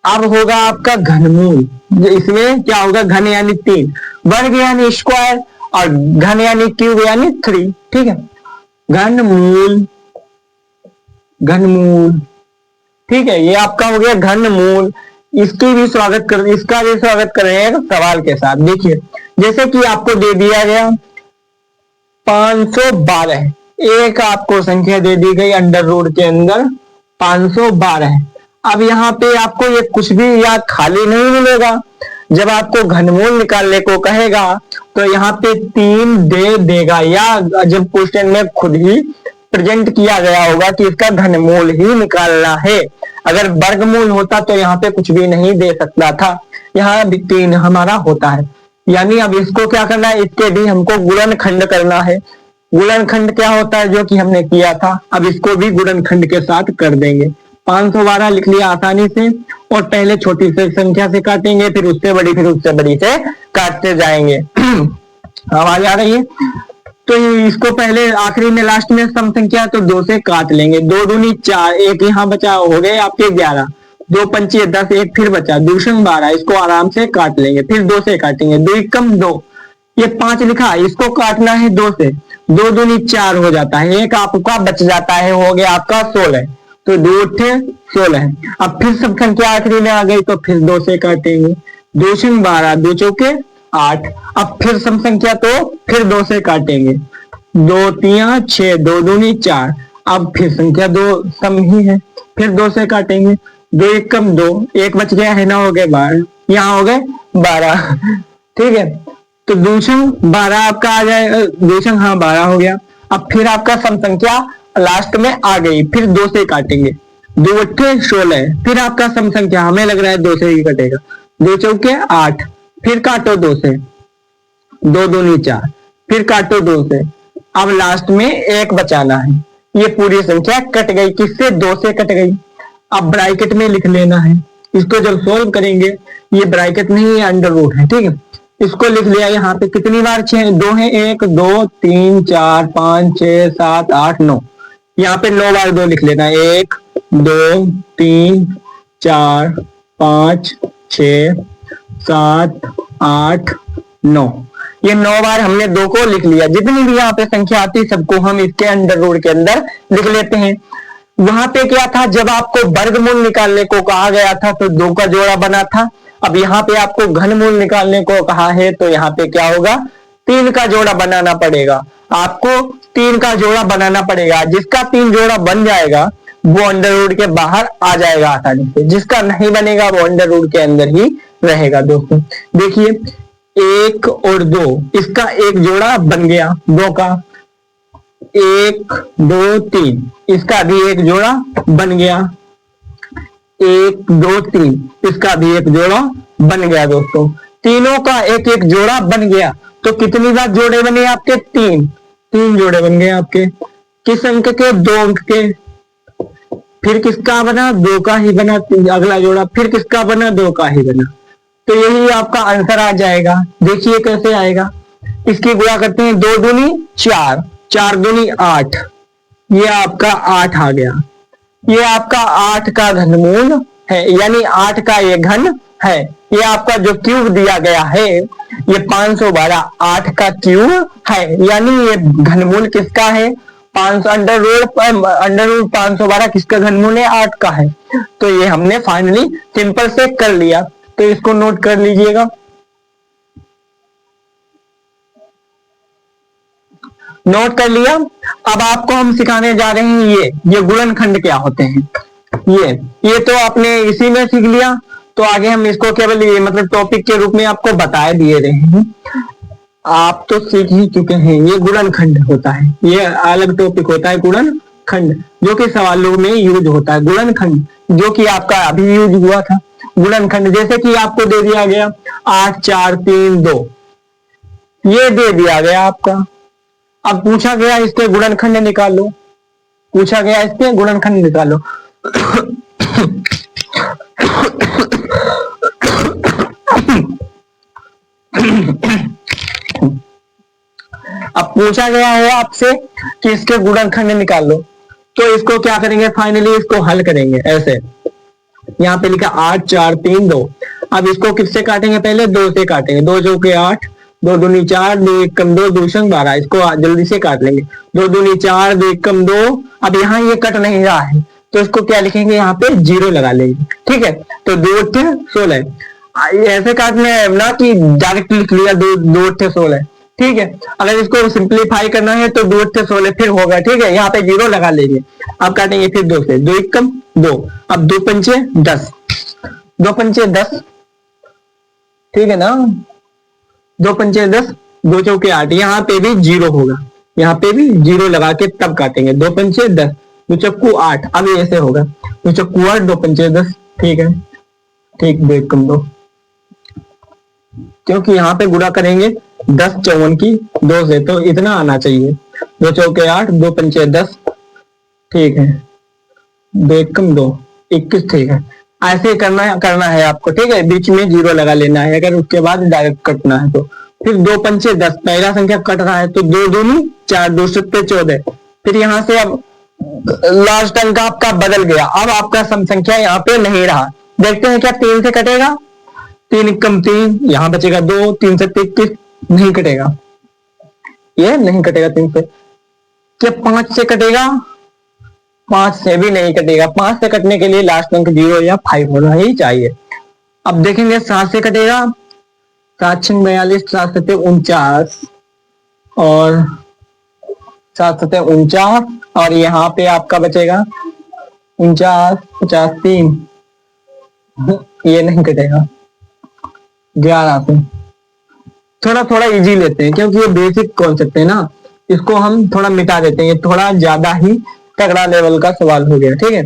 अब होगा आपका घनमूल, इसमें क्या होगा, घन यानी 3, वर्ग यानी स्क्वायर, और घन यानी क्यूब यानी 3, ठीक है। घनमूल, घनमूल, ठीक है। ये आपका हो गया घनमूल। इसका भी स्वागत कर रहे हैं सवाल के साथ। देखिए जैसे कि आपको दे दिया गया 512, एक आपको संख्या दे दी गई अंडर रूट के अंदर 512। अब यहाँ पे आपको ये कुछ भी या खाली नहीं मिलेगा। जब आपको घनमूल निकालने को कहेगा तो यहाँ पे 3 दे देगा, या जब क्वेश्चन में खुद ही प्रेजेंट किया गया होगा कि इसका घनमूल ही निकालना है। अगर वर्गमूल होता तो यहाँ पे कुछ भी नहीं दे सकता था, यहाँ भी 3 हमारा होता है। यानी अब इसको क्या करना है, इसके भी हमको गुणनखंड करना है। गुणनखंड क्या होता है, जो कि हमने किया था, अब इसको भी गुणनखंड के साथ कर देंगे। 512 लिख लिया आसानी से, और पहले छोटी से संख्या से काटेंगे, फिर उससे बड़ी, फिर उससे बड़ी से काटते जाएंगे। आवाज आ रही है? तो इसको पहले आखिरी में लास्ट में सम संख्या तो 2 से काट लेंगे। 2 दूनी 4, एक यहाँ बचा, हो गए आपके 11, 2 पंचे 10, एक फिर बचा, दूसरा 12, इसको आराम से काट लेंगे, फिर 2 से काटेंगे, 2 कम 2, ये 5 लिखा, इसको काटना है 2 से, 2 दूनी 4 हो जाता है, एक आपका बच जाता है, हो गया आपका 16, तो 2 उठे 16। अब फिर सब संख्या आखिरी में आ गई तो फिर 2 से काटेंगे, 2 12, 2 चौके 8। अब फिर सम संख्या तो फिर 2 से काटेंगे, 2 3 6, 2 दूनी 4। अब फिर संख्या 2 सम ही है, फिर 2 से काटेंगे, 2 1 कम 2, एक बच गया है ना, हो गए 12, यहाँ हो गए 12, ठीक है। तो दूसरा 12 आपका आ जाएगा, दूसरा हाँ 12 हो गया। अब फिर आपका सम संख्या लास्ट में आ गई, फिर 2 से काटेंगे, 2 अट्ठे 16, फिर आपका सम संख्या हमें लग रहा है 2 से ही कटेगा, 2 चौके 8, फिर काटो 2 से, 2 दूनी 4, फिर काटो 2 से। अब लास्ट में 1 बचाना है, ये पूरी संख्या कट गई, किससे, 2 से कट गई। अब ब्रैकेट में लिख लेना है, इसको जब सोल्व करेंगे, ये ब्रैकेट नहीं है अंडर रूट है, ठीक है। इसको लिख लिया, यहाँ पे कितनी बार 2 है, 1 2 3 4 5 6 7 8 9, यहाँ पे 9 बार 2 लिख लेना, 1 2 3 4 5 6 7 8 9, ये 9 बार हमने 2 को लिख लिया। जितनी भी यहाँ पे संख्या आती है सबको हम इसके अंडर रूट के अंदर लिख लेते हैं। वहां पे क्या था, जब आपको वर्गमूल निकालने को कहा गया था तो 2 का जोड़ा बना था। अब यहाँ पे आपको घनमूल निकालने को कहा है तो यहाँ पे क्या होगा, 3 का जोड़ा बनाना पड़ेगा, आपको 3 का जोड़ा बनाना पड़ेगा। जिसका 3 जोड़ा बन जाएगा वो अंडर रूट के बाहर आ जाएगा आसानी से, जिसका नहीं बनेगा वो अंडर रूट के अंदर ही रहेगा। दोस्तों देखिए 1 और 2, इसका एक जोड़ा बन गया 2 का, 1 2 3, इसका भी एक जोड़ा बन गया, 1 2 3, इसका भी एक जोड़ा बन गया। दोस्तों तीनों का एक एक जोड़ा बन गया, तो कितनी बार जोड़े बने आपके, 3 जोड़े बन गए आपके। किस अंक के, 2 अंक के। फिर किसका बना, 2 का ही बना अगला जोड़ा, फिर किसका बना, 2 का ही बना। तो यही आपका आंसर आ जाएगा। देखिए कैसे आएगा, इसकी गुणा करते हैं, 2 दूनी 4, 4 दूनी 8, ये आपका 8 आ गया। ये आपका 8 का घनमूल है, यानी 8 का ये घन है। ये आपका जो क्यूब दिया गया है ये 512 8 का क्यूब है, यानी ये घनमूल किसका है, 500 अंडर रूट 512 किसका घनमूल है, 8 का है। तो ये हमने फाइनली सिंपल से कर लिया, तो इसको नोट कर लीजिएगा। नोट कर लिया। अब आपको हम सिखाने जा रहे हैं ये गुणनखंड क्या होते हैं। ये तो आपने इसी में सीख लिया, तो आगे हम इसको केवल ये मतलब टॉपिक के रूप में आपको बताए दिए रहे हैं, आप तो सीख ही चुके हैं। ये गुणनखंड होता है, ये अलग टॉपिक होता है गुणनखंड। खंड जो कि सवालों में यूज होता है, गुणनखंड जो कि आपका अभी यूज हुआ था, गुणनखंड जैसे कि आपको दे दिया गया 8 4 3 2, ये दे दिया गया आपका। अब पूछा गया इसके गुणनखंड निकालो, पूछा गया इसके गुणनखंड निकालो। अब पूछा गया है आपसे कि इसके गुणनखंड निकालो, तो इसको क्या करेंगे, फाइनली इसको हल करेंगे ऐसे। यहाँ पे लिखा 8 4 3 2। अब इसको किससे काटेंगे, पहले 2 से काटेंगे, 2 चौके 8, 2 दूनी 4, 2 एक कम 2, 2 संग 12। इसको जल्दी से काट लेंगे, 2 दूनी 4, 2 एक कम 2। अब यहाँ ये कट नहीं रहा है तो इसको क्या लिखेंगे, यहाँ पे 0 लगा लेंगे, ठीक है। तो 2 8 16, ऐसे काटना है ना कि डायरेक्ट लिख लिया 2 8 16, ठीक है। अगर इसको सिंप्लीफाई करना है तो 2 8 16 फिर होगा, ठीक है। यहाँ पे 0 लगा लेंगे। अब काटेंगे फिर 2 से, 2 एक कम 2, अब 2 पंचे 10, 2 पंचे 10, ठीक है ना, 2 पंचे 10, 2 चौके 8। यहाँ पे भी 0 होगा, यहाँ पे भी 0 लगा के तब काटेंगे। 2 पंचे 10, 2 चक्कू 8, अब ऐसे होगा 2 चक्कू 8, 2 पंचे 10, ठीक है, ठीक, 2 एक कम 2, क्योंकि यहाँ पे गुणा करेंगे 10 54 की 2 से, तो इतना आना चाहिए। 2 चौके 8, 2 पंचे 10, ठीक है, 2 एक कम 2 21, ठीक है। ऐसे करना है आपको, ठीक है। बीच में 0 लगा लेना है, अगर उसके बाद डायरेक्ट कटना है तो। फिर 2 पंचे 10, पहला संख्या कट रहा है तो 2 दूनी 4, 2 सत्ते 14। फिर यहाँ से अब लास्ट अंक आपका बदल गया, अब आपका सम संख्या यहाँ पे नहीं रहा। देखते हैं क्या 3 से कटेगा, 3 एक कम 3, यहाँ बचेगा 2, 3 से 21, नहीं कटेगा, ये नहीं कटेगा 3 से। क्या 5 से कटेगा, 5 से भी नहीं कटेगा। 5 से कटने के लिए लास्ट अंक 0 या 5 होना ही चाहिए। अब देखेंगे 7 से कटेगा, 7 6 42, 7 7 49 और 7 7 49, और यहाँ पे आपका बचेगा 49 50 3, ये नहीं कटेगा। 11 से थोड़ा थोड़ा इजी लेते हैं क्योंकि ये बेसिक कॉन्सेप्ट है ना, इसको हम थोड़ा मिटा देते हैं, ये थोड़ा ज्यादा ही तगड़ा लेवल का सवाल हो गया, ठीक है।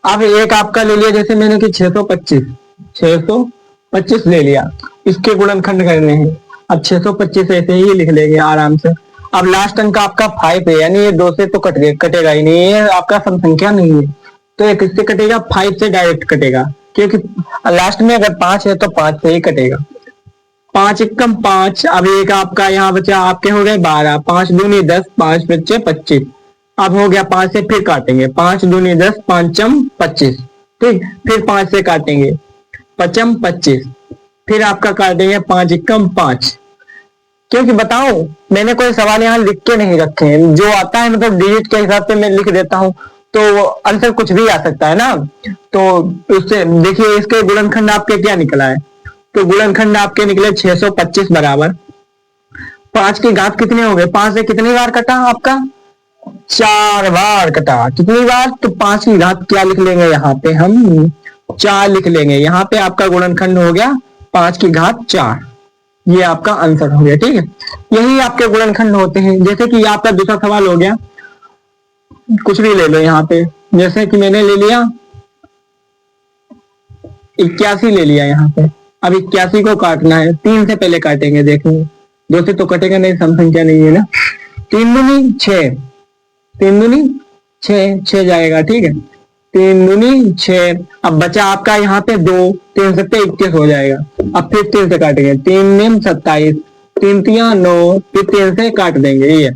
अब एक आपका ले लिया, जैसे मैंने कि 625 ले लिया, इसके गुणनखंड करने हैं। अब 625 ऐसे ही लिख लेंगे आराम से। अब लास्ट अंक आपका 5 है, यानी ये 2 से तो कटेगा ही नहीं, ये आपका सम संख्या नहीं है, तो ये किससे कटेगा, 5 से डायरेक्ट कटेगा, क्योंकि लास्ट में अगर 5 है तो 5 से ही कटेगा। 5 एक कम 5, अब एक आपका यहाँ बचा, आपके हो गए 12, 5 दूनी 10, 5 बच्चे 25। अब हो गया 5 से फिर काटेंगे, 5 दूनी 10, 5 चम 25, ठीक। फिर 5 से काटेंगे, 5 25, फिर आपका काटेंगे 5 एकम 5। क्योंकि बताओ मैंने कोई सवाल यहाँ लिख के नहीं रखे हैं, जो आता है मतलब डिजिट के हिसाब से मैं लिख देता हूँ, तो आंसर कुछ भी आ सकता है ना। तो उससे देखिए इसके गुणनखंड आपके क्या निकला है, तो गुणनखंड आपके निकले 625 बराबर 5 की घात कितने हो गए, 5 से कितनी बार कटा आपका, 4 बार कटा। कितनी बार, तो 5 की घात क्या लिख लेंगे, यहाँ पे हम 4 लिख लेंगे। यहाँ पे आपका गुणनखंड हो गया 5 की घात 4, ये आपका आंसर हो गया, ठीक है। यही आपके गुणनखंड होते हैं। जैसे कि आपका दूसरा सवाल हो गया, कुछ भी ले लो यहाँ पे, जैसे कि मैंने ले लिया 81 ले लिया यहाँ पे। अब 81 को काटना है, 3 से पहले काटेंगे, देखेंगे 2 से तो कटेगा नहीं, सम संख्या नहीं है ना। 3 दूनी 6, 3 दूनी 6 जाएगा, ठीक है, 3 दूनी 6। अब बचा आपका यहाँ पे 2, 3 सत्ते 21 हो जाएगा। अब फिर 3 से काटेंगे, 3 निम 27, 3 तिया 9, फिर 3 से काट देंगे। ये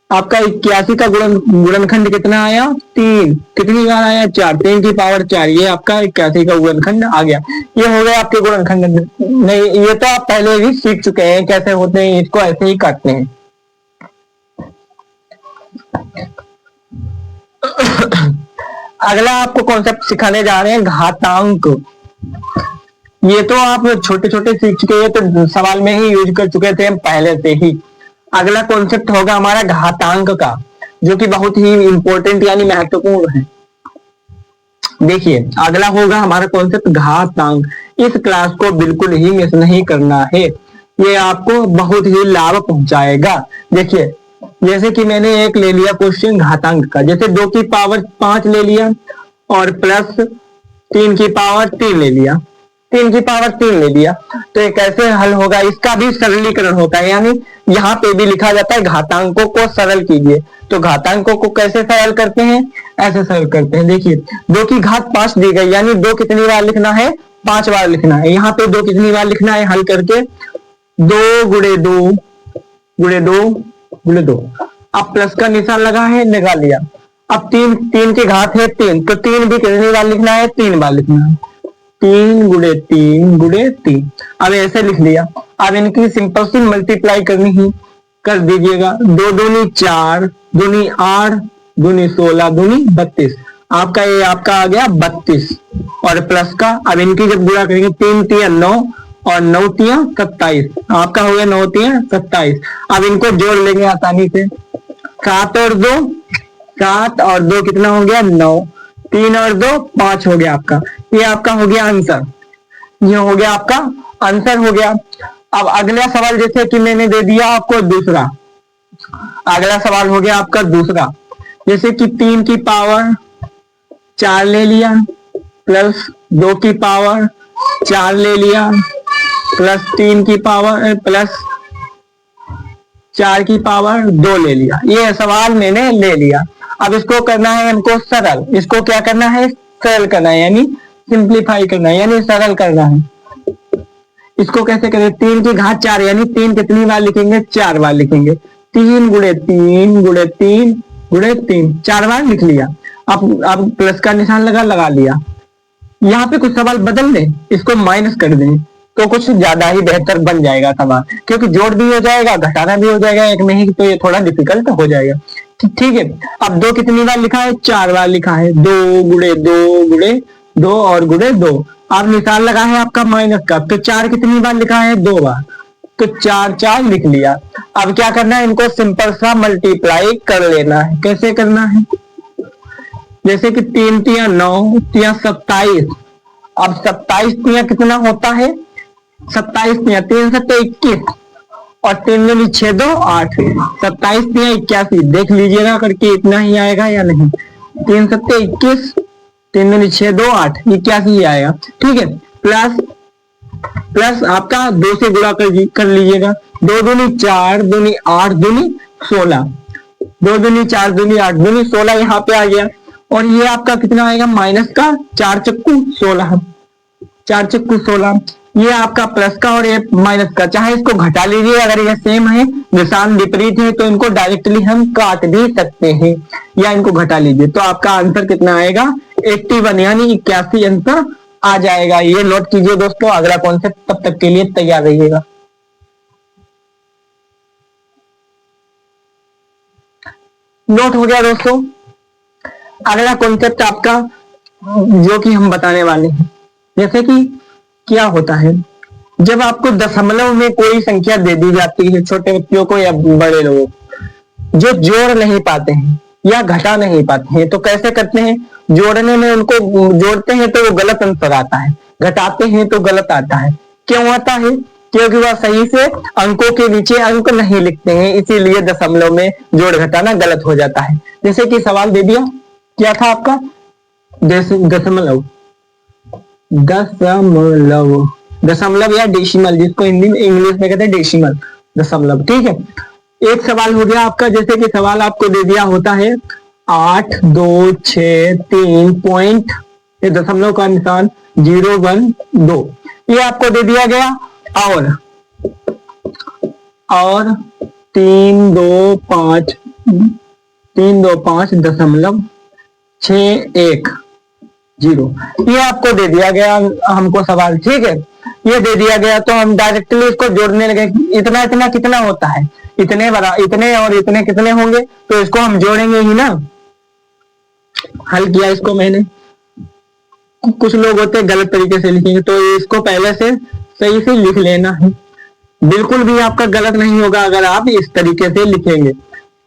आपका 81 का गुणनखंड कितना आया, 3। कितनी बार आया, 4, 3 की पावर 4, ये आपका 81 का गुणनखंड आ गया। ये हो गया आपके गुणनखंड। नहीं, ये तो आप पहले ही सीख चुके हैं कैसे होते हैं, इसको ऐसे ही काटते हैं। अगला आपको कॉन्सेप्ट सिखाने जा रहे हैं घातांक। ये तो आप छोटे छोटे सीख चुके हैं, तो सवाल में ही यूज कर चुके थे हम पहले से ही। अगला कॉन्सेप्ट होगा हमारा घातांक का, जो कि बहुत ही इंपॉर्टेंट यानी महत्वपूर्ण है। देखिए अगला होगा हमारा कॉन्सेप्ट घातांक। इस क्लास को बिल्कुल ही मिस नहीं करना है, ये आपको बहुत ही लाभ पहुंचाएगा। देखिए जैसे कि मैंने एक ले लिया क्वेश्चन घातांक का, जैसे 2 की पावर 5 ले लिया और प्लस 3 की पावर 3 ले लिया, 3 की पावर 3 ले लिया, तो ये कैसे हल होगा? इसका भी सरलीकरण होता है, यानी यहाँ पे भी लिखा जाता है घातांकों को सरल कीजिए। तो घातांकों को कैसे सरल करते हैं? ऐसे सरल करते हैं। देखिए 2 की घात 5 दी गई, यानी 2 कितनी बार लिखना है? 5 बार लिखना है। यहाँ पे 2 कितनी बार लिखना है हल करके? 2 गुणे 2 गुणे 2 गुणे 2। अब प्लस का निशान लगा है, लगा लिया। अब 3 की घात है 3, तो 3 भी कितनी बार लिखना है? 3 बार लिखना है। 3 गुणे 3 गुणे 3। अब ऐसे लिख लिया। अब इनकी सिंपल सी मल्टीप्लाई करनी ही कर दीजिएगा। 2 दूनी 4, दूनी 8, दूनी 16, दूनी 32। आपका ये आपका आ गया 32 और प्लस का। अब इनकी जब गुणा करेंगे 3 तिया 9 और 9 तिया 27, आपका हो गया 9 तिया 27। अब इनको जोड़ लेंगे आसानी से। 7 और 2 7 और 2 कितना हो गया? 9। 3 और 2 5 हो गया आपका। ये आपका हो गया आंसर, ये हो गया आपका आंसर हो गया। अब अगला सवाल जैसे कि मैंने दे दिया आपको दूसरा, अगला सवाल हो गया आपका दूसरा। जैसे कि 3 की पावर 4 ले लिया प्लस 2 की पावर 4 ले लिया प्लस 3 की पावर प्लस 4 की पावर 2 ले लिया। ये सवाल मैंने ले लिया। अब इसको करना है हमको सरल। इसको क्या करना है? सरल करना है, यानी सिंप्लीफाई करना है, यानी सरल करना है। इसको कैसे करें? 3 की घात 4, यानी 3 कितनी बार लिखेंगे? 4 बार लिखेंगे। 3 गुणे 3 गुणे 3 गुणे 3, 4 बार लिख लिया। अब प्लस का निशान लगा लिया। यहाँ पे कुछ सवाल बदल दें, इसको माइनस कर दें तो कुछ ज्यादा ही बेहतर बन जाएगा सवाल, क्योंकि जोड़ भी हो जाएगा घटाना भी हो जाएगा एक में ही, तो ये थोड़ा डिफिकल्ट हो जाएगा। ठीक है। अब 2 कितनी बार लिखा है? 4 बार लिखा है। 2 गुणे 2 गुणे 2 और गुणे 2। अब निशान लगा है आपका माइनस का, तो 4 कितनी बार लिखा है? 2 बार, तो 4 4 लिख लिया। अब क्या करना है? इनको सिंपल सा मल्टीप्लाई कर लेना है। कैसे करना है? जैसे कि 3 तिया 9 तिया 27। अब 27 तिया कितना होता है? 27 तिया 3 7 21 और 3 दूनी 6 2 8, 27 तिया 81। देख लीजिएगा करके इतना ही आएगा या नहीं। 3 7 21, 3 दूनी 6 2 8, 81 आएगा। ठीक है। प्लस आपका 2 से गुणा कर लीजिएगा। 2 दूनी 4 दूनी 8 दूनी 16, 2 दूनी 4 दूनी 8 दूनी 16 यहाँ पे आ गया। और ये आपका कितना आएगा? माइनस का 4 चक्कू 16, 4 चक्कू 16। ये आपका प्लस का और ये माइनस का। चाहे इसको घटा लीजिए, अगर ये सेम है, निशान विपरीत है, तो इनको डायरेक्टली हम काट भी सकते हैं, या इनको घटा लीजिए। तो आपका आंसर कितना आएगा? 81, यानी 81 आंसर आ जाएगा। ये नोट कीजिए दोस्तों। अगला कॉन्सेप्ट तब तक के लिए तैयार रहिएगा। नोट हो गया दोस्तों। अगला कॉन्सेप्ट आपका जो कि हम बताने वाले हैं, जैसे कि क्या होता है जब आपको दशमलव में कोई संख्या दे दी जाती है, छोटे बच्चों को या बड़े लोगों को, जो जोड़ नहीं पाते हैं या घटा नहीं पाते हैं, तो कैसे करते हैं? जोड़ने में उनको जोड़ते हैं तो वो गलत आंसर आता है, घटाते हैं तो गलत आता है। क्यों आता है? क्योंकि वह सही से अंकों के नीचे अंक नहीं लिखते हैं, इसीलिए दशमलव में जोड़ घटाना गलत हो जाता है। जैसे कि सवाल दे दिया, क्या था आपका? दशमलव, दशमलव, दशमलव या डेसिमल, जिसको हिंदी में इंग्लिश में कहते हैं डेसिमल, दशमलव। ठीक है। एक सवाल हो गया आपका। जैसे कि सवाल आपको दे दिया होता है 8 2 6 3 पॉइंट, ये दशमलव का निशान 0 1 2, ये आपको दे दिया गया। और 3 2 5 दशमलव 6 1 0, ये आपको दे दिया गया हमको सवाल। ठीक है। ये दे दिया गया तो हम डायरेक्टली इसको जोड़ने लगे। इतना इतना कितना होता है? इतने बड़ा, इतने और इतने कितने होंगे, तो इसको हम जोड़ेंगे ही ना। हल किया इसको मैंने। कुछ लोग होते हैं गलत तरीके से लिखेंगे, तो इसको पहले से सही से लिख लेना है। बिल्कुल भी आपका गलत नहीं होगा अगर आप इस तरीके से लिखेंगे।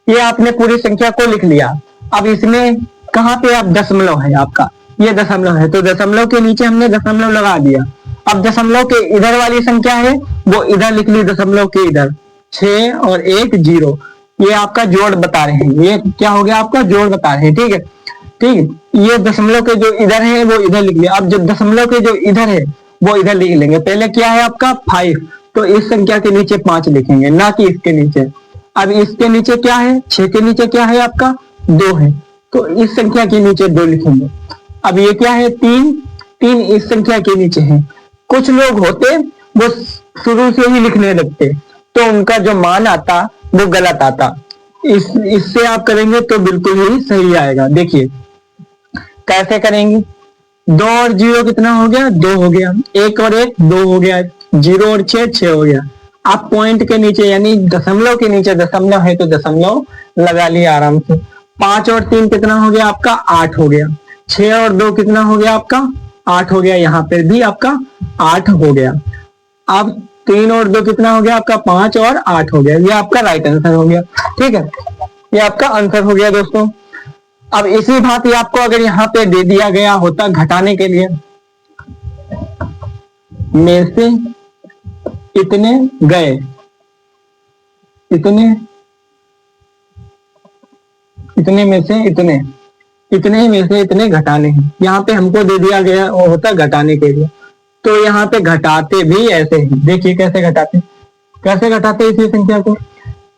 ये आपने पूरी संख्या को लिख लिया। अब इसमें कहाँ पे आप दशमलव है आपका, ये दशमलव है, तो दशमलव के नीचे हमने दशमलव लगा दिया। अब दशमलव के इधर वाली संख्या है वो इधर लिख ली, दशमलव के इधर 6 और 1 0, ये आपका जोड़ बता रहे हैं, ये क्या हो गया आपका जोड़ बता रहे हैं। ठीक है, ठीक है। ये दशमलव के जो इधर है वो इधर लिख लिया। अब जो दशमलव के जो इधर है वो इधर लिख लेंगे। पहले क्या है आपका 5, तो इस संख्या के नीचे 5 लिखेंगे, ना कि इसके नीचे। अब इसके नीचे क्या है, 6 के नीचे क्या है आपका 2 है, तो इस संख्या के नीचे 2 लिखेंगे। अब ये क्या है 3, 3 इस संख्या के नीचे है। कुछ लोग होते वो शुरू से ही लिखने लगते, तो उनका जो मान आता वो गलत आता। इससे आप करेंगे तो बिल्कुल ही सही आएगा। देखिए कैसे करेंगे, 2 और 0 कितना हो गया, 2 हो गया। 1 और 1 2 हो गया। 0 और 6 6 हो गया। आप पॉइंट के नीचे यानी दशमलव के नीचे दशमलव है तो दशमलव लगा लिया आराम से। 5 और 3 कितना हो गया आपका 8 हो गया। 6 और 2 कितना हो गया आपका 8 हो गया। यहाँ पे भी आपका 8 हो गया। अब 3 और 2 कितना हो गया आपका 5 और 8 हो गया। ये आपका राइट आंसर हो गया। ठीक है, ये आपका आंसर हो गया दोस्तों। अब इसी भांति आपको अगर यहाँ पे दे दिया गया होता घटाने के लिए, में से इतने गए, इतने में से इतने, इतने में से इतने घटाने हैं। यहाँ पे हमको दे दिया गया होता घटाने के लिए, तो यहाँ पे घटाते भी ऐसे ही। देखिए कैसे घटाते, कैसे घटाते इसी संख्या को।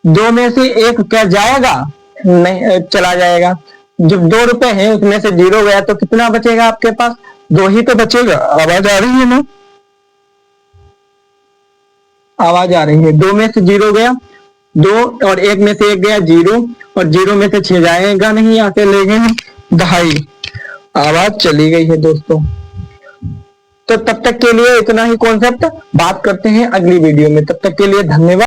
2 में से 1 क्या जाएगा, नहीं चला जाएगा। जब 2 रुपए है उसमें से 0 गया तो कितना बचेगा आपके पास, 2 ही तो बचेगा। आवाज आ रही है ना, आवाज आ रही है। 2 में से 0 गया, 2 और 1 में से 1 गया 0, और 0 में से 6 जाएगा नहीं, आके ले गए हैं 2.5। आवाज चली गई है दोस्तों। तो तब तक के लिए इतना ही कॉन्सेप्ट, बात करते हैं अगली वीडियो में। तब तक के लिए धन्यवाद।